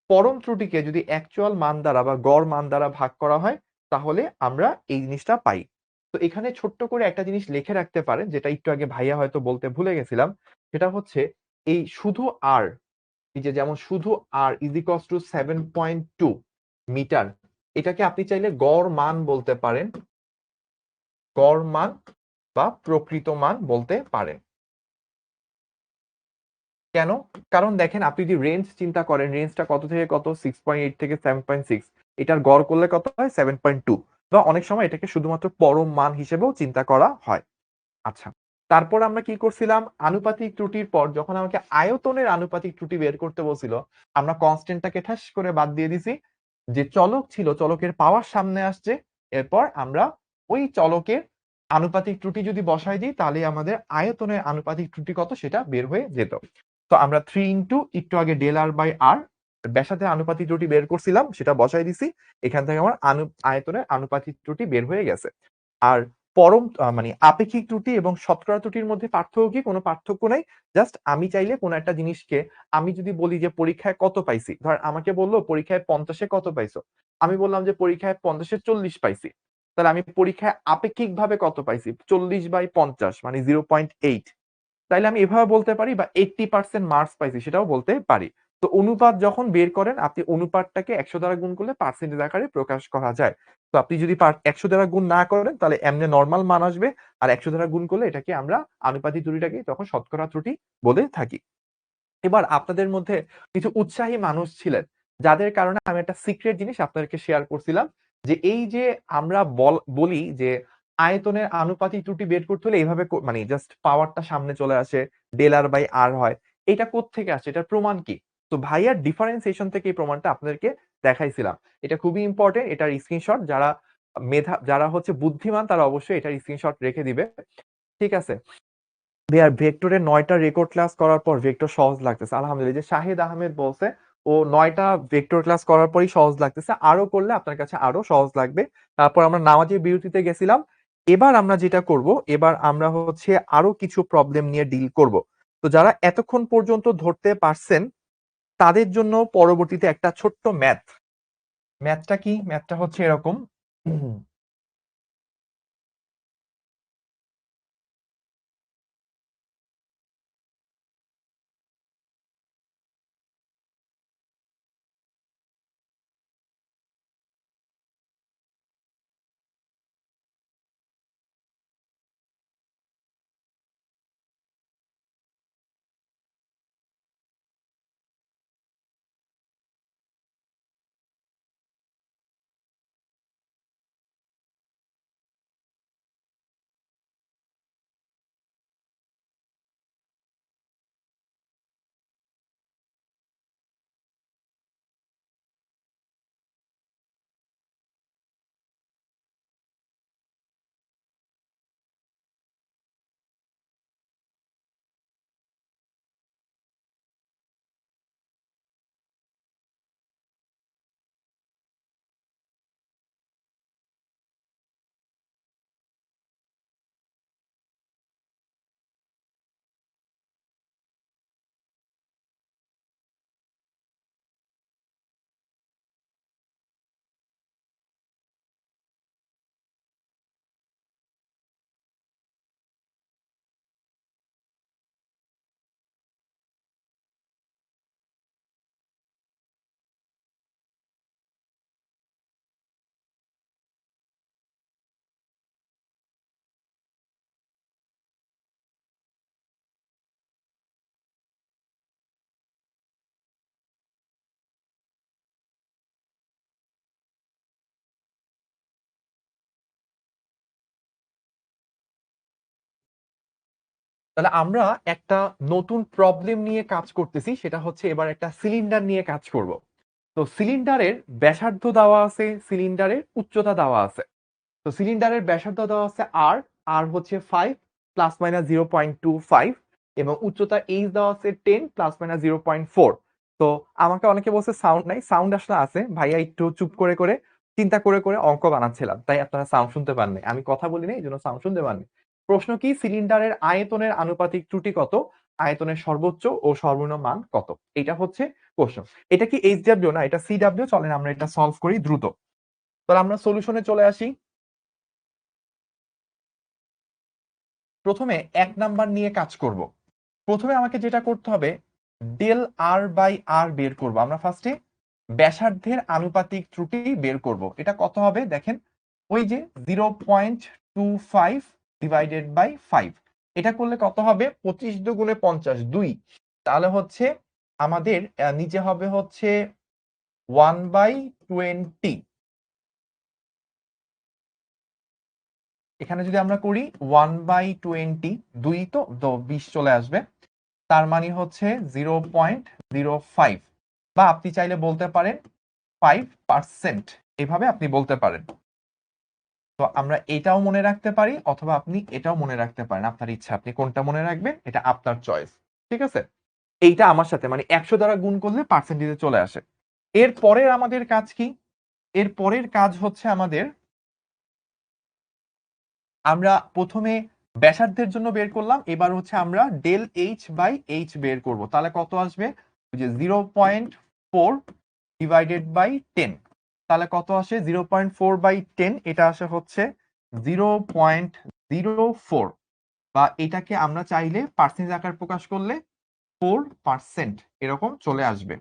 পরম ত্রুটিকে যদি অ্যাকচুয়াল মান দ্বারা বা গড় মান দ্বারা ভাগ করা হয়, তাহলে আমরা এই জিনিসটা পাই। তো এখানে ছোট্ট করে একটা জিনিস লিখে রাখতে পারেন, যেটা একটু আগে ভাইয়া হয়তো বলতে ভুলে গেছিলাম। সেটা হচ্ছে এই শুধু R, এই যে যেমন শুধু R is equals to 7.2 metre. এটাকে আপনি চাইলে গড় মান বলতে পারেন। গড় মান বা প্রকৃত মান বলতে পারেন। কেন? কারণ দেখেন আপনি যদি রেঞ্জ চিন্তা করেন, রেঞ্জটা কত থেকে কত? 6.8 থেকে 7.6। এটার গড় করলে কত হয়? 7.2 বা অনেক সময় এটাকে শুধুমাত্র পরম মান হিসেবেও চিন্তা করা হয়। আচ্ছা। তারপর আমরা কি করছিলাম? আনুপাতিক ত্রুটির পর যখন আমাকে আয়তনের আনুপাতিক ত্রুটি বের করতে বলছিল, আমরা কনস্ট্যান্টটাকে ঠাস করে বাদ দিয়ে দিছি। যে চলক ছিল, চলকের পাওয়ার সামনে আসছে। এরপর আমরা ওই চলকের আনুপাতিক ত্রুটি যদি বসাই দিই তাহলে আমাদের আয়তনের আনুপাতিক ত্রুটি কত সেটা বের হয়ে যেত। তো আমরা 3 ইনটু একটু আগে ডেল আর বাই আর ব্যাসার্ধের আনুপাতিক ত্রুটি বের করছিলাম সেটা বসাই দিছি। এখান থেকে আমার আয়তনের আনুপাতিক ত্রুটি বের হয়ে গেছে। আর মানে আপেক্ষিক ত্রুটি এবং শতকরা ত্রুটির মধ্যে পার্থক্য কি? কোনো পার্থক্য নাই। জাস্ট আমি চাইলে কোনো একটা জিনিসকে আমি যদি বলি যে পরীক্ষায় কত পাইছি। ধর আমাকে বলল পরীক্ষায় ৫০ এ কত পাইছো? আমি বললাম যে পরীক্ষায় ৫০ এ ৪০ পাইছি। তাহলে আমি পরীক্ষায় আপেক্ষিকভাবে কত পাইছি? ৪০/৫০ মানে 0.8। তাইলে আমি এভাবে বলতে পারি বা 80% মার্কস পাইছি সেটাও বলতে পারি। তো অনুপাত যখন বের করেন আপনি অনুপাতটাকে ১০০ দ্বারা গুণ করলে পার্সেন্টেজ আকারে প্রকাশ করা যায়। তো আপনি যদি ১০০ দ্বারা গুণ না করেন তাহলে এমনি নরমাল মান আসবে। আর ১০০ দ্বারা গুণ করলে এটাকে আমরা আনুপাতিক ত্রুটিটাকে তখন শতকরা ত্রুটি বলে থাকি। এবার আপনাদের মধ্যে কিছু উৎসাহী মানুষ ছিলেন, যাদের কারণে আমি একটা সিক্রেট জিনিস আপনাদেরকে শেয়ার করছিলাম যে এই যে আমরা বলি যে আয়তনের আনুপাতিক ত্রুটি বের করতে হলে এইভাবে মানে জাস্ট পাওয়ারটা সামনে চলে আসে, ডেল আর বাই আর হয়। এটা কোত্থেকে আসে? এটার প্রমাণ কি? তো ভাইয়ার ডিফারেন্সিয়েশন থেকে এই প্রমাণটা আপনাদেরকে দেখাইছিলাম। এটা খুবই ইম্পর্টেন্ট। এটার স্ক্রিনশট যারা হচ্ছে বুদ্ধিমান তারা অবশ্যই এটার স্ক্রিনশট রেখে দিবে। ঠিক আছে? ভাইয়া ভেক্টরের ৯ টা রেকর্ড ক্লাস করার পর ভেক্টর সহজ লাগতেছে। আলহামদুলিল্লাহ। এই যে শাহিদ আহমেদ বলছে ও ৯ টা ভেক্টর ক্লাস করার পরই সহজ লাগতেছে। আরো করলে আপনার কাছে আরো সহজ লাগবে। তারপর আমরা নামাজের বিরতিতে গেছিলাম। এবার আমরা যেটা করব, এবার আমরা হচ্ছে আরো কিছু প্রবলেম নিয়ে ডিল করব। তো যারা এতক্ষণ পর্যন্ত ধরতে পারছেন তাদের জন্য পরবর্তীতে একটা ছোট্ট ম্যাথ। ম্যাথটা কি? ম্যাথটা হচ্ছে এরকম। তাহলে আমরা একটা নতুন প্রবলেম নিয়ে কাজ করতেছি, সেটা হচ্ছে এবার একটা সিলিন্ডার নিয়ে কাজ করব। তো সিলিন্ডারের ব্যাসার্ধ দেওয়া আছে, সিলিন্ডারের উচ্চতা দেওয়া আছে। তো সিলিন্ডারের ব্যাসার্ধ দেওয়া আছে আর, আর হচ্ছে 5 প্লাস মাইনাস 0.25 এবং উচ্চতা এইচ দেওয়া আছে 10 প্লাস মাইনাস 0.4। তো আমাকে অনেকে বলছে সাউন্ড নাই, সাউন্ড আসলে আছে, ভাইয়া একটু চুপ করে করে চিন্তা করে করে অঙ্ক বানাচ্ছিলাম, তাই আপনারা সাউন্ড শুনতে পাননি, আমি কথা বলি না এই জন্য সাউন্ড শুনতে পাননি। প্রশ্ন কি, সিলিন্ডারের আয়তনের আনুপাতিক ত্রুটি কত, আয়তনের সর্বোচ্চ ও সর্বনিম্ন মান কত, এটা হচ্ছে প্রশ্ন। এটা কি এইচডব্লিউ না, এটা সিডব্লিউ, চলেন আমরা এটা সলভ করি দ্রুত। তাহলে আমরা সলিউশনে চলে আসি। প্রথমে 1 নাম্বার নিয়ে কাজ করব। প্রথমে আমাকে যেটা করতে হবে, ডেল আর বাই আর বের করব। আমরা ফার্স্টে ব্যাসার্ধের আনুপাতিক ত্রুটি বের করব। এটা কত হবে দেখেন, ওই যে 0.25 ডিভাইডেড বাই 5, এটা করলে কত হবে, 25 দুগুণে 50 2, তাহলে হচ্ছে আমাদের নিচে হবে হচ্ছে 1/20। এখানে যদি আমরা করি 1/20, 2 তো 20 চলে আসবে, তার মানে হচ্ছে 0.05, বা আপনি চাইলে বলতে পারেন 5%, এভাবে আপনি বলতে পারেন। তো আমরা এটাও মনে রাখতে পারি অথবা আপনি এটাও মনে রাখতে পারেন, আপনার ইচ্ছা, আপনি কোনটা মনে রাখবেন এটা আপনার চয়েস। ঠিক আছে, এইটা আমার সাথে মানে 100 দ্বারা গুণ করলে পার্সেন্টেজে চলে আসে। এর পরের আমাদের কাজ কি, এর পরের কাজ হচ্ছে আমাদের, আমরা প্রথমে ব্যাসার্ধের জন্য বের করলাম, এবার হচ্ছে আমরা ডেল এইচ বাই এইচ বের করব। তাহলে কত আসবে, যে 0.4 ডিভাইডেড বাই 10, তাহলে কত আসে 0.4/10, এটা আসে হচ্ছে 0.04, বা এটাকে আমরা চাইলে পার্সেন্টেজ আকার প্রকাশ করলে 4% এরকম চলে আসবে।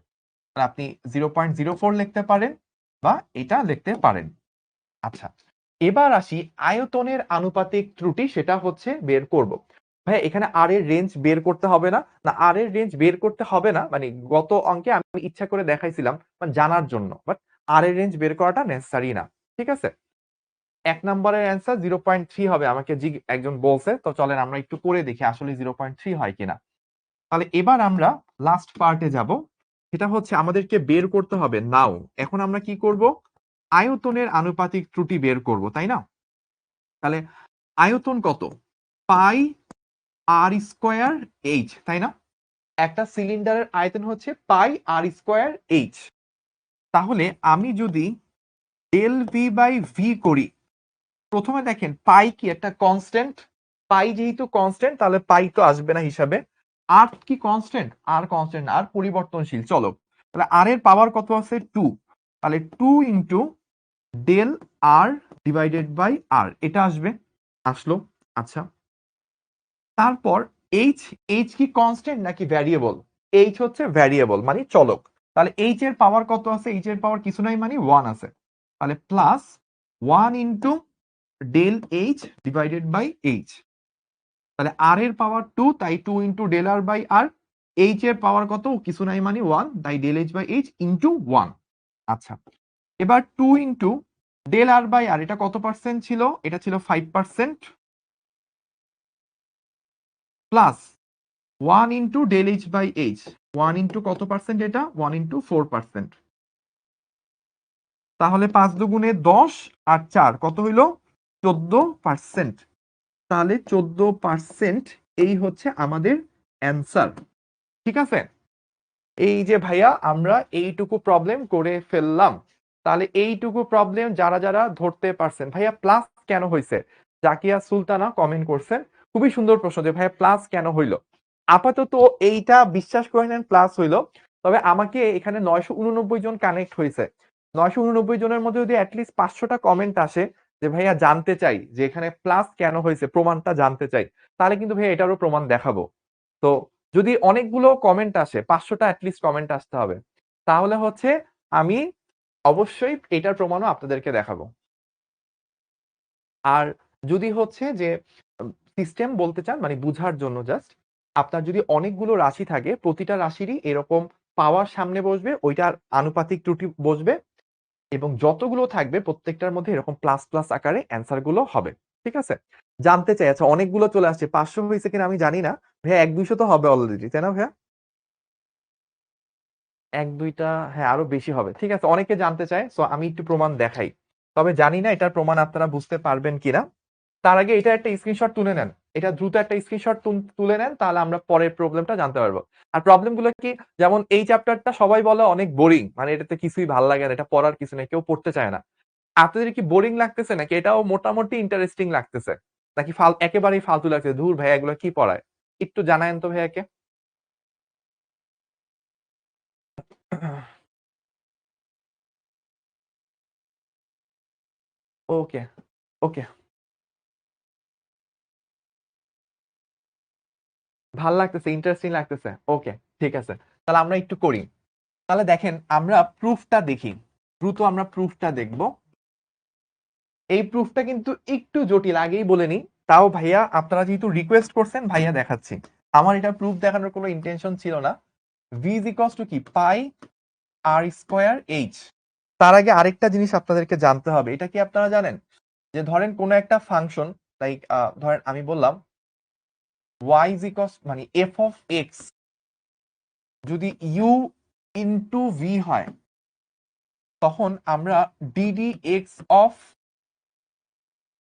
আপনি 0.04 লিখতে পারেন বা এটা লিখতে পারেন। আচ্ছা, এবার আসি আয়তনের আনুপাতিক ত্রুটি, সেটা হচ্ছে বের করব। ভাই এখানে আর এর রেঞ্জ বের করতে হবে না, না আর এর রেঞ্জ বের করতে হবে না, মানে গত অঙ্কে আমি ইচ্ছা করে দেখাইছিলাম মানে জানার জন্য, বাট আর এর রেঞ্জ বের করাটা নেসেসারি না। ঠিক আছে, 1 নম্বরের অ্যান্সার 0.3 হবে, আমাকে একজন বলছে, তো চলেন আমরা একটু করে দেখি আসলে 0.3 হয় কিনা। তাহলে এবার আমরা লাস্ট পার্টে যাব, সেটা হচ্ছে আমাদেরকে বের করতে হবে নাও। এখন আমরা কি করব, আয়তনের আনুপাতিক ত্রুটি বের করব, তাই না? তাহলে আয়তন কত, পাই আর স্কোয়ার এইচ, তাই না? একটা সিলিন্ডারের আয়তন হচ্ছে পাই আর স্কোয়ার এইচ। তাহলে আমি যদি ডেল ভি বাই ভি করি, প্রথমে দেখেন পাই কি একটা কনস্ট্যান্ট, পাই যেহেতু কনস্ট্যান্ট তাহলে পাই তো আসবে না হিসাবে। আর কি কনস্ট্যান্ট, আর কনস্ট্যান্ট আর পরিবর্তনশীল, চলো তাহলে আর এর পাওয়ার কত আছে 2, তাহলে 2 into del r divided by আর, এটা আসবে, আসলো। আচ্ছা, তারপর এইচ, এইচ কি কনস্ট্যান্ট নাকি ভ্যারিয়েবল, এইচ হচ্ছে ভ্যারিয়েবল মানে চলক, তাহলে এইচ এর পাওয়ার কত আছে, এইচ এর পাওয়ার কিছু নাই মানে 1 আছে, তাহলে plus 1 into del H divided by H, তাহলে আর এর পাওয়ার 2, তাই 2 into del R by R, H এর পাওয়ার কত কিছু নাই মানে 1, তাই del H by H into 1। আচ্ছা, এবার 2 ইন্টু ডেল আর বাই আর, এটা কত পার্সেন্ট ছিল, এটা ছিল 5%, plus 1 into del H by H, 1 into কত পার্সেন্ট, এটা 1 ইন্টু 4%, তাহলে 5 দুগুণে 10 আর 4 কত হইল 14%, তাহলে 14% এই হচ্ছে আমাদের অ্যান্সার। ঠিক আছে, এই যে ভাইয়া আমরা এইটুকু প্রবলেম করে ফেললাম। তাহলে এইটুকু প্রবলেম যারা যারা ধরতে পারছেন, ভাইয়া প্লাস কেন হয়েছে, জাকিয়া সুলতানা কমেন্ট করছেন, খুবই সুন্দর প্রশ্ন যে ভাইয়া প্লাস কেন হইলো। আপাতত এইটা বিশ্বাস করে নেন প্লাস হইলো, তবে আমাকে এখানে 989 জন কানেক্ট হয়েছে, 989 জনের মধ্যে যদি অ্যাটলিস্ট 500টা কমেন্ট আসে যে ভাইয়া জানতে চাই যে এখানে প্লাস কেন হয়েছে, প্রমাণটা জানতে চাই, তাহলে কিন্তু ভাইয়া এটারও প্রমাণ দেখাবো। তো যদি অনেকগুলো কমেন্ট আসে, 500টা অ্যাটলিস্ট কমেন্ট আসতে হবে, তাহলে হচ্ছে আমি অবশ্যই এটার প্রমাণও আপনাদেরকে দেখাবো। আর যদি হচ্ছে যে সিস্টেম বলতে চান মানে বুঝার জন্য জাস্ট, আপনার যদি অনেকগুলো রাশি থাকে, প্রতিটা রাশিরই এরকম পাওয়ার সামনে বসবে, ওইটার আনুপাতিক ত্রুটি বসবে, এবং যতগুলো থাকবে প্রত্যেকটার মধ্যে এরকম প্লাস প্লাস আকারে অ্যান্সার গুলো হবে। ঠিক আছে, জানতে চাই। আচ্ছা অনেকগুলো চলে আসছে, 500 হয়েছে কিনা আমি জানি না। ভাইয়া 1-200 তো হবে অলরেডি, তাই না ভাইয়া? 1-2টা, হ্যাঁ আরো বেশি হবে। ঠিক আছে, অনেকে জানতে চায়, সো আমি একটু প্রমাণ দেখাই। তবে জানি না এটার প্রমাণ আপনারা বুঝতে পারবেন কিনা। তার আগে এটা একটা স্ক্রিনশট তুলে নেন। এটা দ্রুত একটা স্ক্রিনশট তুলে নেন, তাহলে আমরা পরের প্রবলেমটা জানতে পারবো। আর প্রবলেম গুলো কি, যেমন এই চ্যাপ্টারটা সবাই বলে অনেক বোরিং, মানে এটাতে কিছুই ভাল লাগে না, এটা পড়ার কিছু নেই, কেউ পড়তে চায় না। আপনাদের কি বোরিং লাগতেছে নাকি এটাও মোটামুটি ইন্টারেস্টিং লাগতেছে? নাকি একেবারেই ফালতু লাগছে, ধুর ভাইয়া এগুলো কি পড়ায়? একটু জানায়েন তো ভাইয়াকে। ওকে, ওকে। ভাল লাগতেছে, ইন্টারেস্টিং লাগতেছে। ওকে, ঠিক আছে। তাহলে আমরা একটু করি। তাহলে দেখেন আমরা প্রুফটা দেখি। দ্রুত আমরা প্রুফটা দেখব। এই প্রুফটা কিন্তু একটু জটিল, আগেই বলে নিই। তাও ভাইয়া আপনারা যেহেতু রিকোয়েস্ট করছেন, ভাইয়া দেখাচ্ছি। আমার এটা প্রুফ দেখানোর কোনো ইন্টেনশন ছিল না। ভি ইজ ইকুয়ালস টু কি, পাই আর স্কোয়ার এইচ। তার আগে আরেকটা জিনিস আপনাদেরকে জানতে হবে, এটা কি আপনারা জানেন যে ধরেন কোন একটা ফাংশন, লাইক ধরেন আমি বললাম ওয়াই ইজ ইকুয়ালস মানে এফ অফ এক্স যদি ইউ ইনটু ভি হয়, তখন আমরা D D x of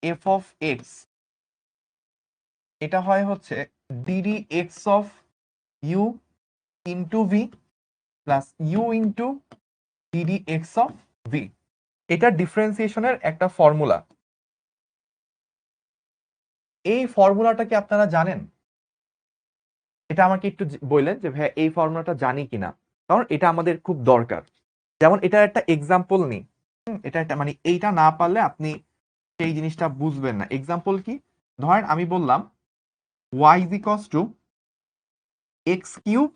F of X, এটা হয় হচ্ছে D D x of U into V plus U into D D x of V. এটা ডিফারেন্সিয়েশনের একটা ফর্মুলা। এই ফর্মুলাটা কি আপনারা জানেন? এটা আমাকে একটু বললেন যে ভাইয়া এই ফর্মুলাটা জানি কিনা, কারণ এটা আমাদের খুব দরকার। যেমন এটার একটা এক্সাম্পল নিই। এটা একটা মানে এইটা না পারলে আপনি সেই জিনিসটা বুঝবেন না। এক্সাম্পল কি, ধরেন আমি বললাম y is equals to x cube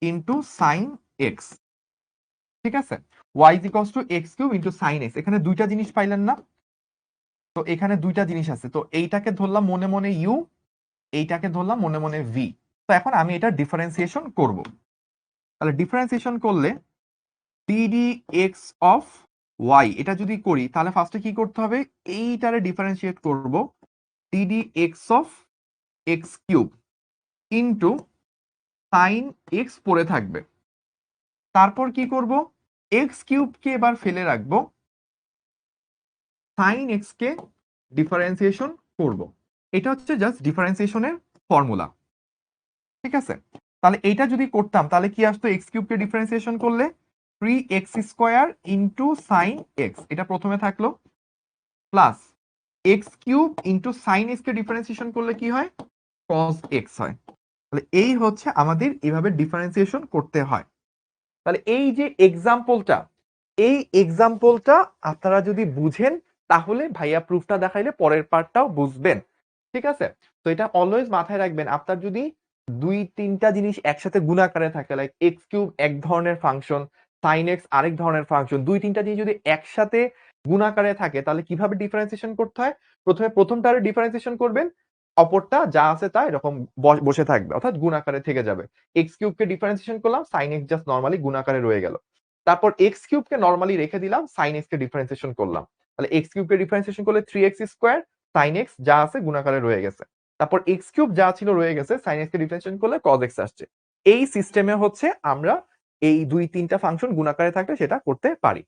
into sine x. ঠিক আছে, y is equals to x cube into sine x. এখানে দুইটা জিনিস পাইলেন না? তো এখানে দুইটা জিনিস আছে, তো এইটাকে ধরলাম মনে মনে ইউ, এইটাকে ধরলাম মনে মনে ভি। তো এখন আমি এটা ডিফারেন্সিয়েশন করব। তাহলে ডিফারেন্সিয়েশন করলে ডিডি এক্স অফ ওয়াই, এটা যদি করি তাহলে ফার্স্টে কি করতে হবে, এইটারে ডিফারেন্সিয়েট করব d d x of x cube into sine x পড়ে থাকবে। তারপর কি করব, এক্স কিউবকে এবার ফেলে রাখবো, সাইন এক্স কে ডিফারেন্সিয়েশন করব। এটা হচ্ছে জাস্ট ডিফারেন্সিয়েশনের ফর্মুলা। ঠিক আছে, তাহলে এইটা যদি করতাম তাহলে কি আসতো, এক্স কিউবকে ডিফারেন্সিয়েশন করলে 3x² ইন্টু সাইন এক্স, এটা প্রথমে থাকলো, plus x cube into sine x কে ডিফারেন্সিয়েশন করলে কি হয়, কস এক্স হয়। তাহলে এই হচ্ছে আমাদের এভাবে ডিফারেন্সিয়েশন করতে হয়। তাহলে এই যে এক্সাম্পলটা, এই এক্সাম্পলটা আপনারা যদি বুঝেন, তাহলে ভাইয়া প্রুফটা দেখাইলে পরের পার্টটাও বুঝবেন। ঠিক আছে, তো এটা অলওয়েজ মাথায় রাখবেন। আপনার যদি 2-3টা জিনিস একসাথে গুণাকারে থাকে, লাইক এক্স কিউব এক ধরনের ফাংশন, সাইন এক্স আরেক ধরনের ফাংশন, 2-3টা জিনিস যদি একসাথে গুণাকারে থাকে, তাহলে কিভাবে ডিফারেন্সিয়েশন করতে হয়, প্রথমে প্রথমটারে ডিফারেন্সিয়েশন করবেন, অপরটা যা আছে তা এরকম বসে থাকবে, অর্থাৎ গুণাকারে থেকে যাবে। এক্স কিউবকে ডিফারেন্সিয়েশন করলাম, সাইন এক্স জাস্ট নরমালি গুণাকারে রয়ে গেল। তারপর এক্স কিউবকে নরমালি রেখে দিলাম, সাইন এক্স কে ডিফারেন্সিয়েশন করলাম। তাহলে এক্স কিউবকে ডিফারেন্সিয়েশন করলে 3x², সাইন এক্স যা আছে গুণাকারে রয়ে গেছে। তারপর এক্স কিউব যা ছিল রয়ে গেছে, সাইন এক্স কে ডিফারেন্সিয়েশন করলে কজ এক্স আসছে। এই সিস্টেমে হচ্ছে আমরা এই 2-3টা ফাংশন গুণাকারে থাকলে সেটা করতে পারি।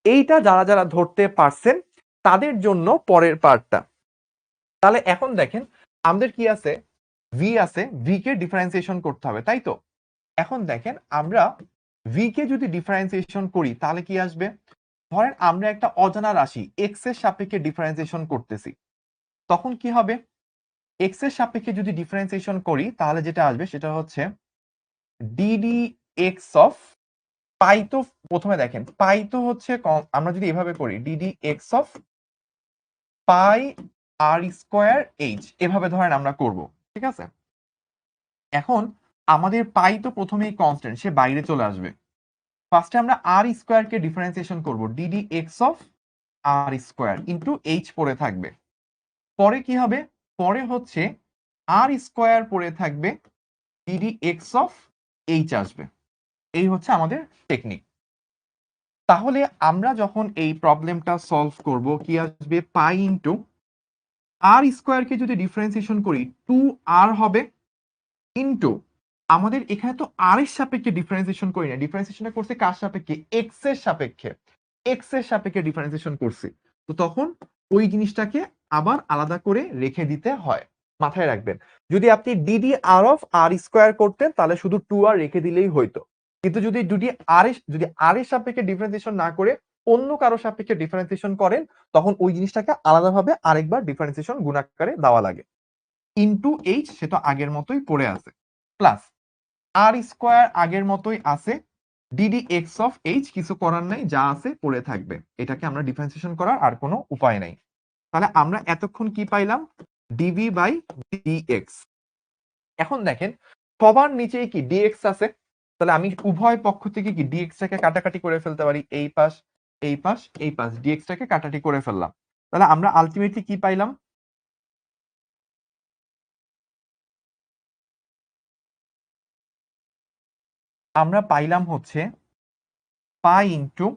এইটা যারা যারা ধরতে পারছেন তাদের জন্য পরের পার্টটা। তাহলে এখন দেখেন আমাদের কি আছে, ভি আছে, ভি কে ডিফারেন্সিয়েশন করতে হবে, তাই তো? এখন দেখেন আমরা ভি কে যদি ডিফারেন্সিয়েশন করি তাহলে কি আসবে, ধরেন আমরা একটা অজানা রাশি এক্স এর সাপেক্ষে ডিফারেন্সিয়েশন করতেছি, তখন কি হবে, এক্স এর সাপেক্ষে যদি ডিফারেন্সিয়েশন করি তাহলে যেটা আসবে সেটা হচ্ছে ডিডি এক্স অফ পাই। তো প্রথমে দেখেন পাই তো হচ্ছে আমরা যদি এভাবে করি D D x of pi R square H, এভাবে ধরেন আমরা করব। ঠিক আছে, এখন আমাদের পাই তো প্রথমেই কনস্ট্যান্ট, সে বাইরে চলে আসবে। ফার্স্টে আমরা আর স্কোয়ার কে ডিফারেন্সিয়েশন করব, d d x of r square into h পড়ে থাকবে। পরে কি হবে, পরে হচ্ছে আর স্কোয়ার পড়ে থাকবে, ডিডি এক্স অফ এইচ আসবে। এই হচ্ছে আমাদের টেকনিক। তাহলে আমরা যখন এই প্রবলেমটা সলভ করব, কি আসবে, পাই ইন্টু আর স্কোয়ারকে যদি ডিফারেন্সিয়েশন করি 2r হবে ইনটু আমাদের এখানে তো আর এর সাপেক্ষে ডিফারেন্সিয়েশন করি না, ডিফারেন্সিয়েশনটা করছি কার সাপেক্ষে, এক্স এর সাপেক্ষে, এক্স এর সাপেক্ষে ডিফারেন্সিয়েশন করছি। তো তখন ওই জিনিসটাকে আবার আলাদা করে রেখে দিতে হয়, মাথায় রাখবেন। যদি আপনি d d r of r square করতেন তাহলে শুধু 2r রেখে দিলেই হইতো, কিন্তু যদি আর এর সাপেক্ষে ডিফারেন্সিয়েশন না করে অন্য কারো সাপেক্ষে ডিফারেন্সিয়েশন করেন তখন ওই জিনিসটাকে আলাদাভাবে আরেকবার ডিফারেন্সিয়েশন গুণাকারে দেওয়া লাগে। ইনটু এইচ সেটা আগের মতোই পড়ে আছে, প্লাস আর স্কোয়ার আগের মতোই আছে, ডিডি এক্স অফ এইচ কিছু করার নাই, যা আছে পড়ে থাকবে। এটাকে আমরা ডিফারেন্সিয়েশন করার আর কোনো উপায় নাই। তাহলে আমরা এতক্ষণ কি পাইলাম, ডিভি বাই ডিএক্স। এখন দেখেন সবার নিচেই কি ডিএক্স আছে, তাহলে আমি উভয় পক্ষ থেকে কি ডিএক্স টাকে কাটাকাটি করে ফেলতে পারি, এই পাশ এই পাশ এই পাশ, ডিএক্স টাকে কাটাকাটি করে ফেললাম। তাহলে আমরা আলটিমেটলি কি পাইলাম, আমরা পাইলাম হচ্ছে pi into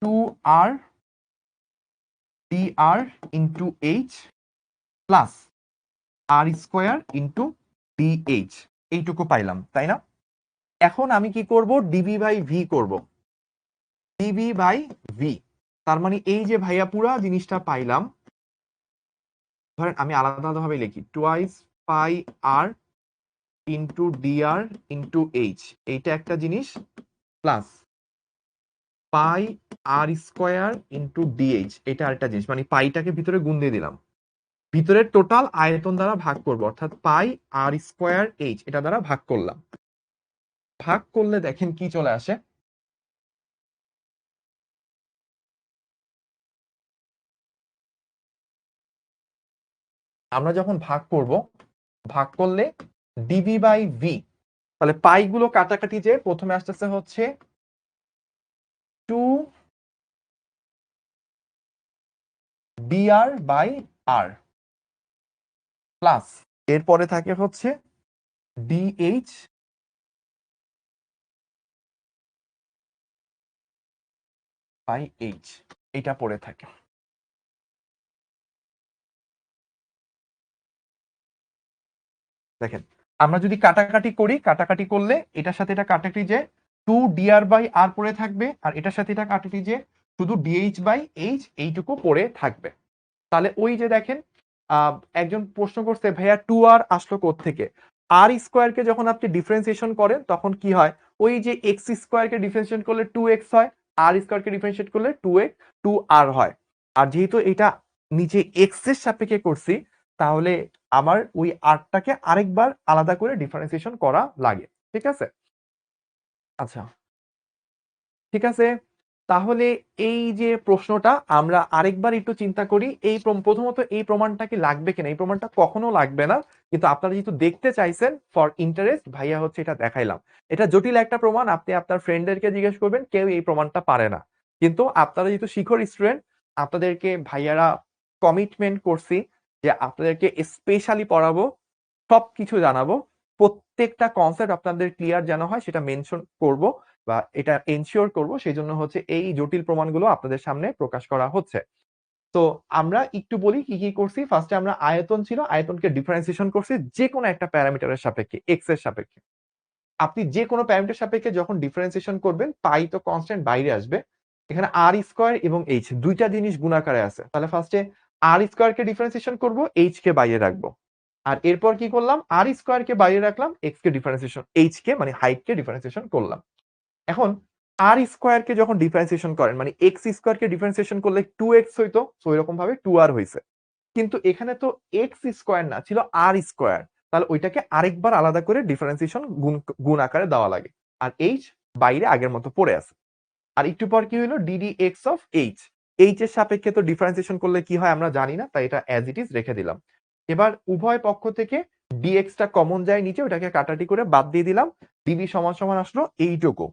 2r dr into H plus r square into d H, এইটুকু পাইলাম, তাই না? এখন আমি কি করব, ডিবি বাই ভি করব, ডিবি বাই ভি। তার মানে এই যে ভাইয়া পুরা জিনিসটা পাইলাম, ধরেন আমি আলাদা আলাদা ভাবে লিখি, টুয়াইস পাই আর ইন্টু ডিআর ইন্টু এইচ, এইটা একটা জিনিস, প্লাস পাই আর স্কোয়ার ইন্টু ডিএইচ, এটা আরেকটা জিনিস, মানে পাইটাকে ভিতরে গুণ দিয়ে দিলাম, ভিতরের টোটাল আয়তন দ্বারা ভাগ করব, অর্থাৎ পাই আর স্কোয়ার এইচ এটা দ্বারা ভাগ করলাম। ভাগ করলে দেখেন কি চলে আসে, আমরা যখন ভাগ করব, ভাগ করলে ডিভি বাই ভি, তাহলে পাই গুলো কাটাকাটি যে প্রথমে আসতেছে হচ্ছে 2 ডিআর বাই আর, প্লাস এরপরে থাকে হচ্ছে ডিএইচ বাই এইচ, এটা পড়ে থাকে। দেখেন আমরা যদি কাটাকাটি করি, কাটাকাটি করলে এটার সাথে এটা কাটাকাটি যে 2 ডিআর বাই আর পড়ে থাকবে, আর এটার সাথে এটা কাটাকাটি যে শুধু ডিএইচ বাই এইচ এইটুকু পড়ে থাকবে। তাহলে ওই যে দেখেন একজন প্রশ্ন করছে ভাইয়া 2r আসলো কোত্থেকে, আর স্কোয়ারকে যখন আপনি ডিফারেন্সিয়েশন করেন তখন কি হয়, ওই যে এক্স স্কোয়ারকে ডিফারেন্সিয়েট করলে 2x হয়, আর স্কোয়ারকে ডিফারেন্সিয়েট করলে 2r হয়। আর যেহেতু এটা নিচে এক্স এর সাপেক্ষে করছি তাহলে আমার ওই আরটাকে আরেকবার আলাদা করে ডিফারেন্সিয়েশন করা লাগে, ঠিক আছে? আচ্ছা, ঠিক আছে। তাহলে এই যে প্রশ্নটা আমরা আরেকবার একটু চিন্তা করি, এই প্রথমত এই প্রমাণটা কি লাগবে কিনা, এই প্রমাণটা কখনো লাগবে না, কিন্তু আপনারা যেহেতু দেখতে চাইছেন ফর ইন্টারেস্ট, ভাইয়া হচ্ছে এটা দেখাইলাম। এটা জটিল একটা প্রমাণ, আপনি আপনার ফ্রেন্ডদেরকে জিজ্ঞেস করবেন, কেউ এই প্রমাণটা পারে না। কিন্তু আপনারা যেহেতু শিখর স্টুডেন্ট, আপনাদেরকে ভাইয়ারা কমিটমেন্ট করছি যে আপনাদেরকে স্পেশালি পড়াবো, সবকিছু জানাবো, প্রত্যেকটা কনসেপ্ট আপনাদের ক্লিয়ার যেন হয় সেটা মেনশন করব বা এটা এনশিওর করব, সেই জন্য হচ্ছে এই জটিল প্রমাণগুলো আপনাদের সামনে প্রকাশ করা হচ্ছে। তো আমরা একটু বলি কি কি করছি। ফার্স্টে আমরা আয়তন ছিল, আয়তনকে ডিফারেন্সিয়েশন করছি যে কোনো একটা প্যারামিটারের সাপেক্ষে, এক্স এর সাপেক্ষে। আপনি যে কোনো প্যারামিটার সাপেক্ষে যখন ডিফারেন্সিয়েশন করবেন, পাই তো কনস্ট্যান্ট বাইরে আসবে, এখানে আর স্কোয়ার এবং এইচ দুইটা জিনিস গুণাকারে আছে, তাহলে ফার্স্টে আর স্কোয়ার কে ডিফারেন্সিয়েশন করব, এইচ কে বাইরে রাখবো, আর এরপর কি করলাম, আর স্কোয়ার কে বাইরে রাখলাম, এক্স কে ডিফারেন্সিয়েশন, এইচ কে মানে হাইট কে ডিফারেন্সিয়েশন করলাম। এখন আর স্কোয়ার কে যখন ডিফারেন্সিয়েশন করেন, মানে এক্স স্কোয়ার কে ডিফারেন্সিয়েশন করলে 2x হইতো, তো এরকম ভাবে 2r হইছে, কিন্তু এখানে তো এক্স স্কোয়ার না, ছিল আর স্কোয়ার, তাহলে ওইটাকে আরেকবার আলাদা করে ডিফারেন্সিয়েশন গুণ আকারে দেওয়া লাগে, আর এইচ বাইরে আগের মতো পড়ে আছে। আর একটু পর কি হলো, DD x of H, H এর সাপেক্ষে তো ডিফারেন্সিয়েশন করলে কি হয় আমরা জানি না, তাই এটা অ্যাজ ইট ইজ রেখে দিলাম। এবার উভয় পক্ষ থেকে ডিএক্স টা কমন যায় নিচে, ওটাকে কাটাটি করে বাদ দিয়ে দিলাম, ডিবি সমান সমান আসলো এইটুকু,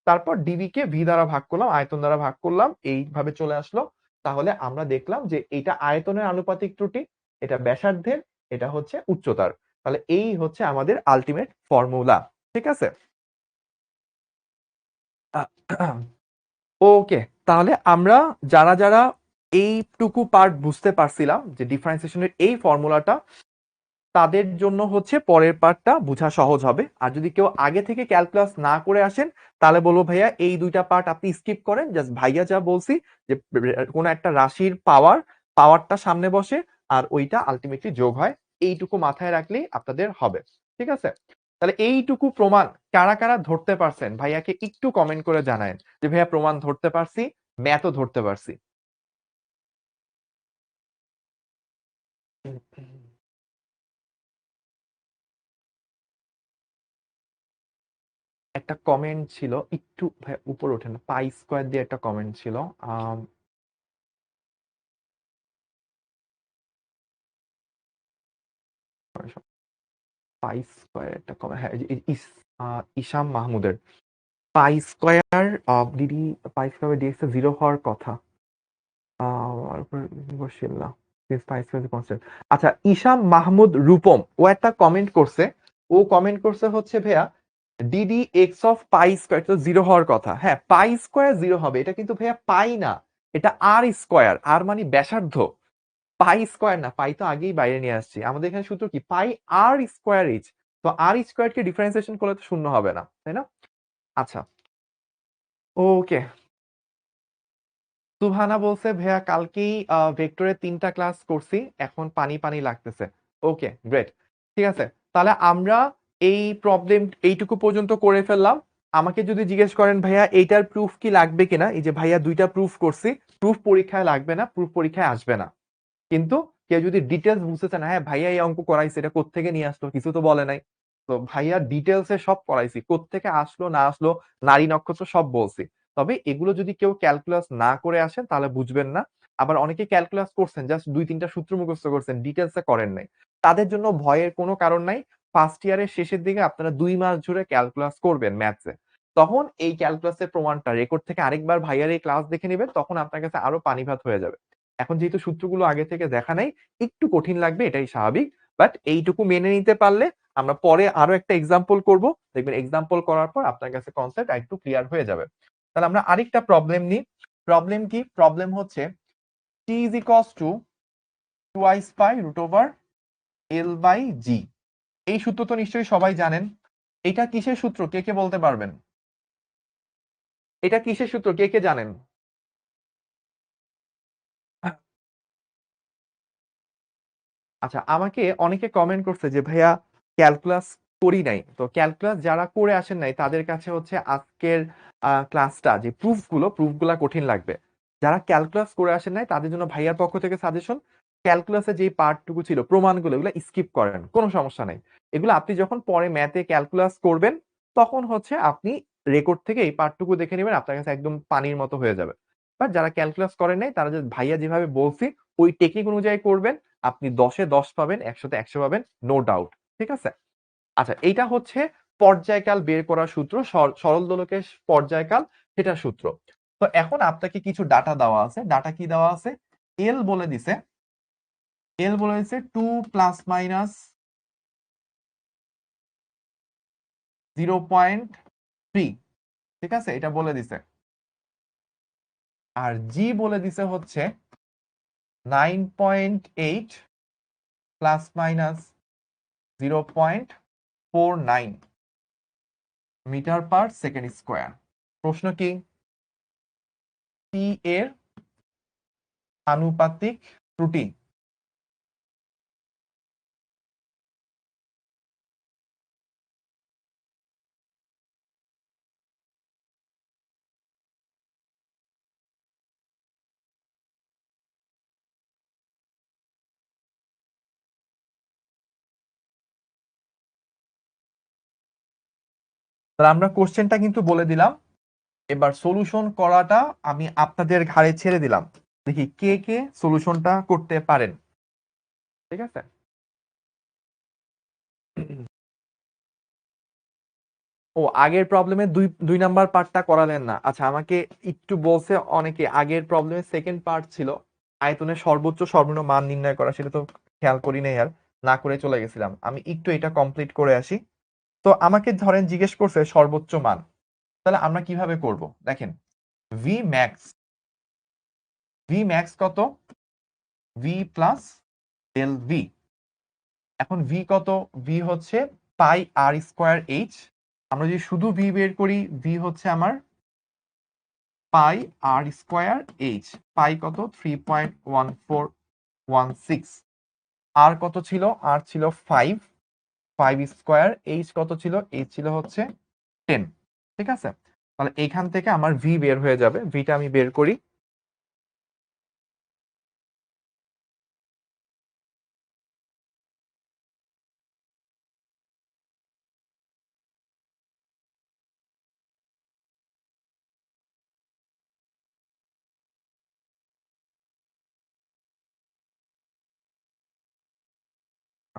তারপর ডিবি কে ভি দ্বারা ভাগ করলাম, আয়তন দ্বারা ভাগ করলাম, এইভাবে চলে আসলো। তাহলে আমরা দেখলাম যে এটা আয়তনের আনুপাতিক ত্রুটি, এটা ব্যাসার্ধের, এটা হচ্ছে উচ্চতার। তাহলে এই হচ্ছে আমাদের আলটিমেট ফর্মুলা, ঠিক আছে? ওকে, তাহলে আমরা যারা যারা এইটুকু পার্ট বুঝতে পারছিলাম যে ডিফারেন্সিয়েশনের এই ফর্মুলাটা, তাদের জন্য হচ্ছে পরের পার্টটা বোঝা সহজ হবে। আর যদি কেউ আগে থেকে ক্যালকুলাস না করে আসেন তাহলে বলবো ভাইয়া এই দুইটা পার্ট আপনি স্কিপ করেন, জাস্ট ভাইয়া যা বলছি যে কোনো একটা রাশির পাওয়ারটা সামনে বসে আর ওইটা আলটিমেটলি যোগ হয়, এইটুকু মাথায় রাখলেই আপনাদের হবে। ঠিক আছে, তাহলে এইটুকু প্রমাণ কারা কারা ধরতে পারছেন ভাইয়াকে একটু কমেন্ট করে জানায়েন যে ভাইয়া প্রমাণ ধরতে পারছি, ম্যাথও ধরতে পারছি। একটা কমেন্ট ছিল, একটু ভাই উপরে ওঠেন, পাই স্কোয়ার দিয়ে একটা কমেন্ট ছিল। পাই স্কোয়ার একটা কমেন্ট, হ্যাঁ, ইসাম মাহমুদের pi square d d, pi square dx zero হওয়ার কথা। আচ্ছা, ইসাম মাহমুদ রূপম ও একটা কমেন্ট করছে, ও কমেন্ট করছে হচ্ছে ভাইয়া DD x of pi square তো জিরো হওয়ার কথা। হ্যাঁ, পাই স্কোয়ার জিরো হবে, এটা কিন্তু ভাইয়া পাই না, এটা আর স্কোয়ার, আর মানে ব্যাসার্ধ, পাই স্কোয়ার না, পাই তো আগেই বাইরে নিয়ে আসছি। আমাদের এখানে সূত্র কি, পাই আর স্কোয়ার এইচ, তো আর স্কোয়ার কে ডিফারেন্সিয়েশন করলে তো শূন্য হবে না, তাই না? আচ্ছা, ওকে। সুহানা বলছে ভাইয়া কালকেই ভেক্টরের 3টা ক্লাস করছি, এখন পানি পানি লাগতেছে। ওকে, গ্রেট। ঠিক আছে, তাহলে আমরা এই প্রবলেম এইটুকু পর্যন্ত করে ফেললাম। আমাকে যদি জিজ্ঞেস করেন ভাইয়া এইটার প্রুফ কি লাগবে কিনা, এই যে ভাইয়া দুইটা প্রুফ করছি, প্রুফ পরীক্ষায় লাগবে না, প্রুফ পরীক্ষায় আসবে না। কিন্তু কেউ যদি ডিটেলস বুঝতে চায় না, হ্যাঁ ভাইয়া এই অঙ্ক করাইছে, এটা কোত্থেকে নিয়ে আসলো, কিছু তো বলে নাই, তো ভাইয়া ডিটেলসে সব করাইছি, কোত্থেকে আসলো না আসলো, নারী নক্ষত্র সব বলছি। তবে এগুলো যদি কেউ ক্যালকুলাস না করে আসেন তাহলে বুঝবেন না। আবার অনেকে ক্যালকুলাস করছেন, জাস্ট 2-3টা সূত্র মুখস্থ করছেন, ডিটেলসে করেন নাই, তাদের জন্য ভয়ের কোনো কারণ নাই। ফার্স্ট ইয়ারের শেষের দিকে আপনারা 2 মাস জুড়ে ক্যালকুলাস করবেন ম্যাথসে, তখন এই ক্যালকুলাসের প্রমাণটা রেকর্ড থেকে আরেকবার ভাইয়ার এই ক্লাস দেখে নেবেন, তখন আপনার কাছে আরো পানি ভাত হয়ে যাবে। এখন যেহেতু সূত্রগুলো আগে থেকে দেখা নাই, একটু কঠিন লাগবে, এটাই স্বাভাবিক। বাট এইটুকু মেনে নিতে পারলে আমরা পরে আরো একটা এক্সাম্পল করব, দেখবেন এক্সাম্পল করার পর আপনার কাছে কনসেপ্ট একটু ক্লিয়ার হয়ে যাবে। তাহলে আমরা আরেকটা প্রবলেম নিই। প্রবলেম কি, প্রবলেম হচ্ছে t is equals to 2i pi root over l by g। এই সূত্র তো নিশ্চয়ই সবাই জানেন। এটা কিসের সূত্র, কে কে বলতে পারবেন? এটা কিসের সূত্র, কে কে জানেন? আচ্ছা, আমাকে অনেকে কমেন্ট করছে যে ভাইয়া ক্যালকুলাস করি নাই, তো ক্যালকুলাস যারা করে আসেন নাই তাদের কাছে হচ্ছে আজকের ক্লাসটা যে প্রুফগুলা কঠিন লাগবে। যারা ক্যালকুলাস করে আসেন নাই তাদের জন্য ভাইয়ার পক্ষ থেকে সাজেশন, ক্যালকুলাসে যে পার্টটুকু ছিল প্রমাণগুলো, এগুলো স্কিপ করেন, কোনো সমস্যা নাই। এগুলো আপনি যখন পরে ম্যাথে ক্যালকুলাস করবেন তখন হচ্ছে আপনি রেকর্ড থেকে এই পার্টটুকু দেখে নেবেন, আপনার কাছে একদম পানির মতো হয়ে যাবে। বাট যারা ক্যালকুলাস করেন নাই তারা যে ভাইয়া যেভাবে বলছি ওই টেকনিক অনুযায়ী করবেন, আপনি 10-এ 10 পাবেন, 100-তে 100 পাবেন, নো ডাউট। ঠিক আছে, আচ্ছা এইটা হচ্ছে পর্যায়কাল বের করার সূত্র, সরল দোলকের পর্যায়কাল, সেটা সূত্র। তো এখন আপনাকে কিছু ডাটা দেওয়া আছে, ডাটা কি দেওয়া আছে, এল বলে দিছে, এল বলে দিছে 2 প্লাস মাইনাস 0.3, ঠিক আছে, এটা বলে দিছে। আর জি বলে দিছে হচ্ছে 9.8 plus minus 0.49 metre per second square. প্রশ্ন কি, টি এর আনুপাতিক ত্রুটি। তাহলে আমরা কোশ্চেনটা কিন্তু বলে দিলাম, এবার সলিউশন করাটা আমি আপনাদের ঘাড়ে ছেড়ে দিলাম, দেখি কে কে সলিউশনটা করতে পারেন। ঠিক আছে, ও আগের প্রবলেমে দুই দুই নাম্বার পার্টটা করালেন না। আচ্ছা, আমাকে একটু বলছে অনেকে আগের প্রবলেমের সেকেন্ড পার্ট ছিল আয়তনের সর্বোচ্চ সর্বনিম্ন মান নির্ণয় করা, সেটা তো খেয়াল করি নাই, আর না করে চলে গেছিলাম। আমি একটু এটা কমপ্লিট করে আসি। তো আমাকে ধরেন জিজ্ঞেস করছে সর্বোচ্চ মান, তাহলে আমরা কিভাবে করব দেখেন, ভি ম্যাক্স ভি ম্যাক্স কত? V plus del v. এখন ভি কত? ভি হচ্ছে পাই আর স্কোয়ার এইচ। আমরা যদি শুধু ভি বের করি, ভি হচ্ছে আমার পাই আর স্কোয়ার এইচ। পাই কত? 3.1416। আর কত ছিল? আর ছিল 5 স্কোয়ার। এইচ কত ছিল? এইচ ছিল হচ্ছে 10। ঠিক আছে, তাহলে এইখান থেকে আমার ভি বের হয়ে যাবে। ভিটা আমি বের করি।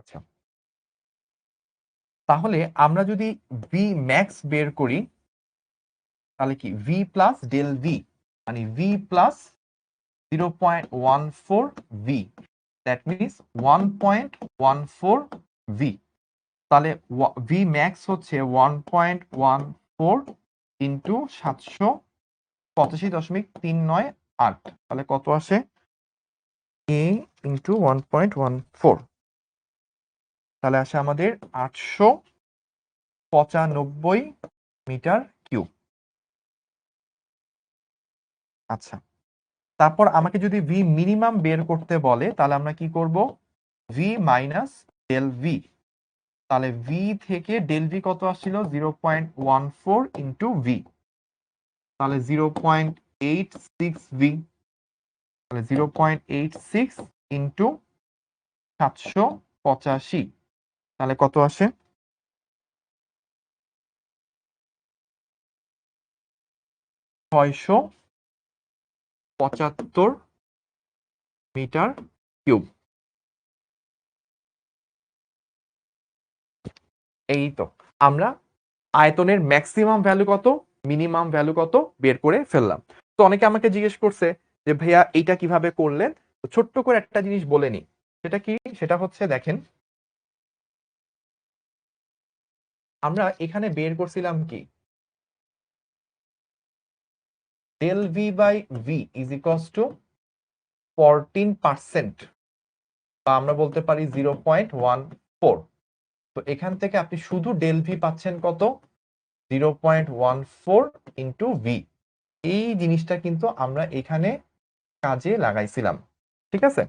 আচ্ছা, তাহলে আমরা যদি ভি ম্যাক্স বের করি, তাহলে কি ভি প্লাস ডেল ভি, মানে V plus 0.14 V, that means 1.14 V. তাহলে ভি ম্যাক্স হচ্ছে 1.14 ইন্টু 785.398। তাহলে কত আসে? এ ইন্টু 1.14, তাহলে আসে আমাদের 895 মিটার কিউব। আচ্ছা, তারপর আমাকে যদি ভি মিনিমাম বের করতে বলে, তাহলে আমরা কি করব? V minus del v. তাহলে ভি থেকে ডেল ভি কত আসছিল? 0.14 ইন্টু ভি, তাহলে 0.86 ভি। তাহলে 0.86 ইন্টু 785, তাহলে কত আসে? 675 মিটার কিউব। এই তো আমরা আয়তনের ম্যাক্সিমাম ভ্যালু কত, মিনিমাম ভ্যালু কত বের করে ফেললাম। তো অনেকে আমাকে জিজ্ঞেস করছে যে ভাইয়া এইটা কিভাবে করলেন। তো ছোট্ট করে একটা জিনিস বলে নি, সেটা কি? সেটা হচ্ছে দেখেন, আমরা এখানে বের করছিলাম কি, del V by V is equals to 14%, বা আমরা বলতে পারি 0.14। তো এখান থেকে আপনি শুধু ডেল ভি পাচ্ছেন কত? 0.14 ইন্টু ভি। এই জিনিসটা কিন্তু আমরা এখানে কাজে লাগাইছিলাম। ঠিক আছে,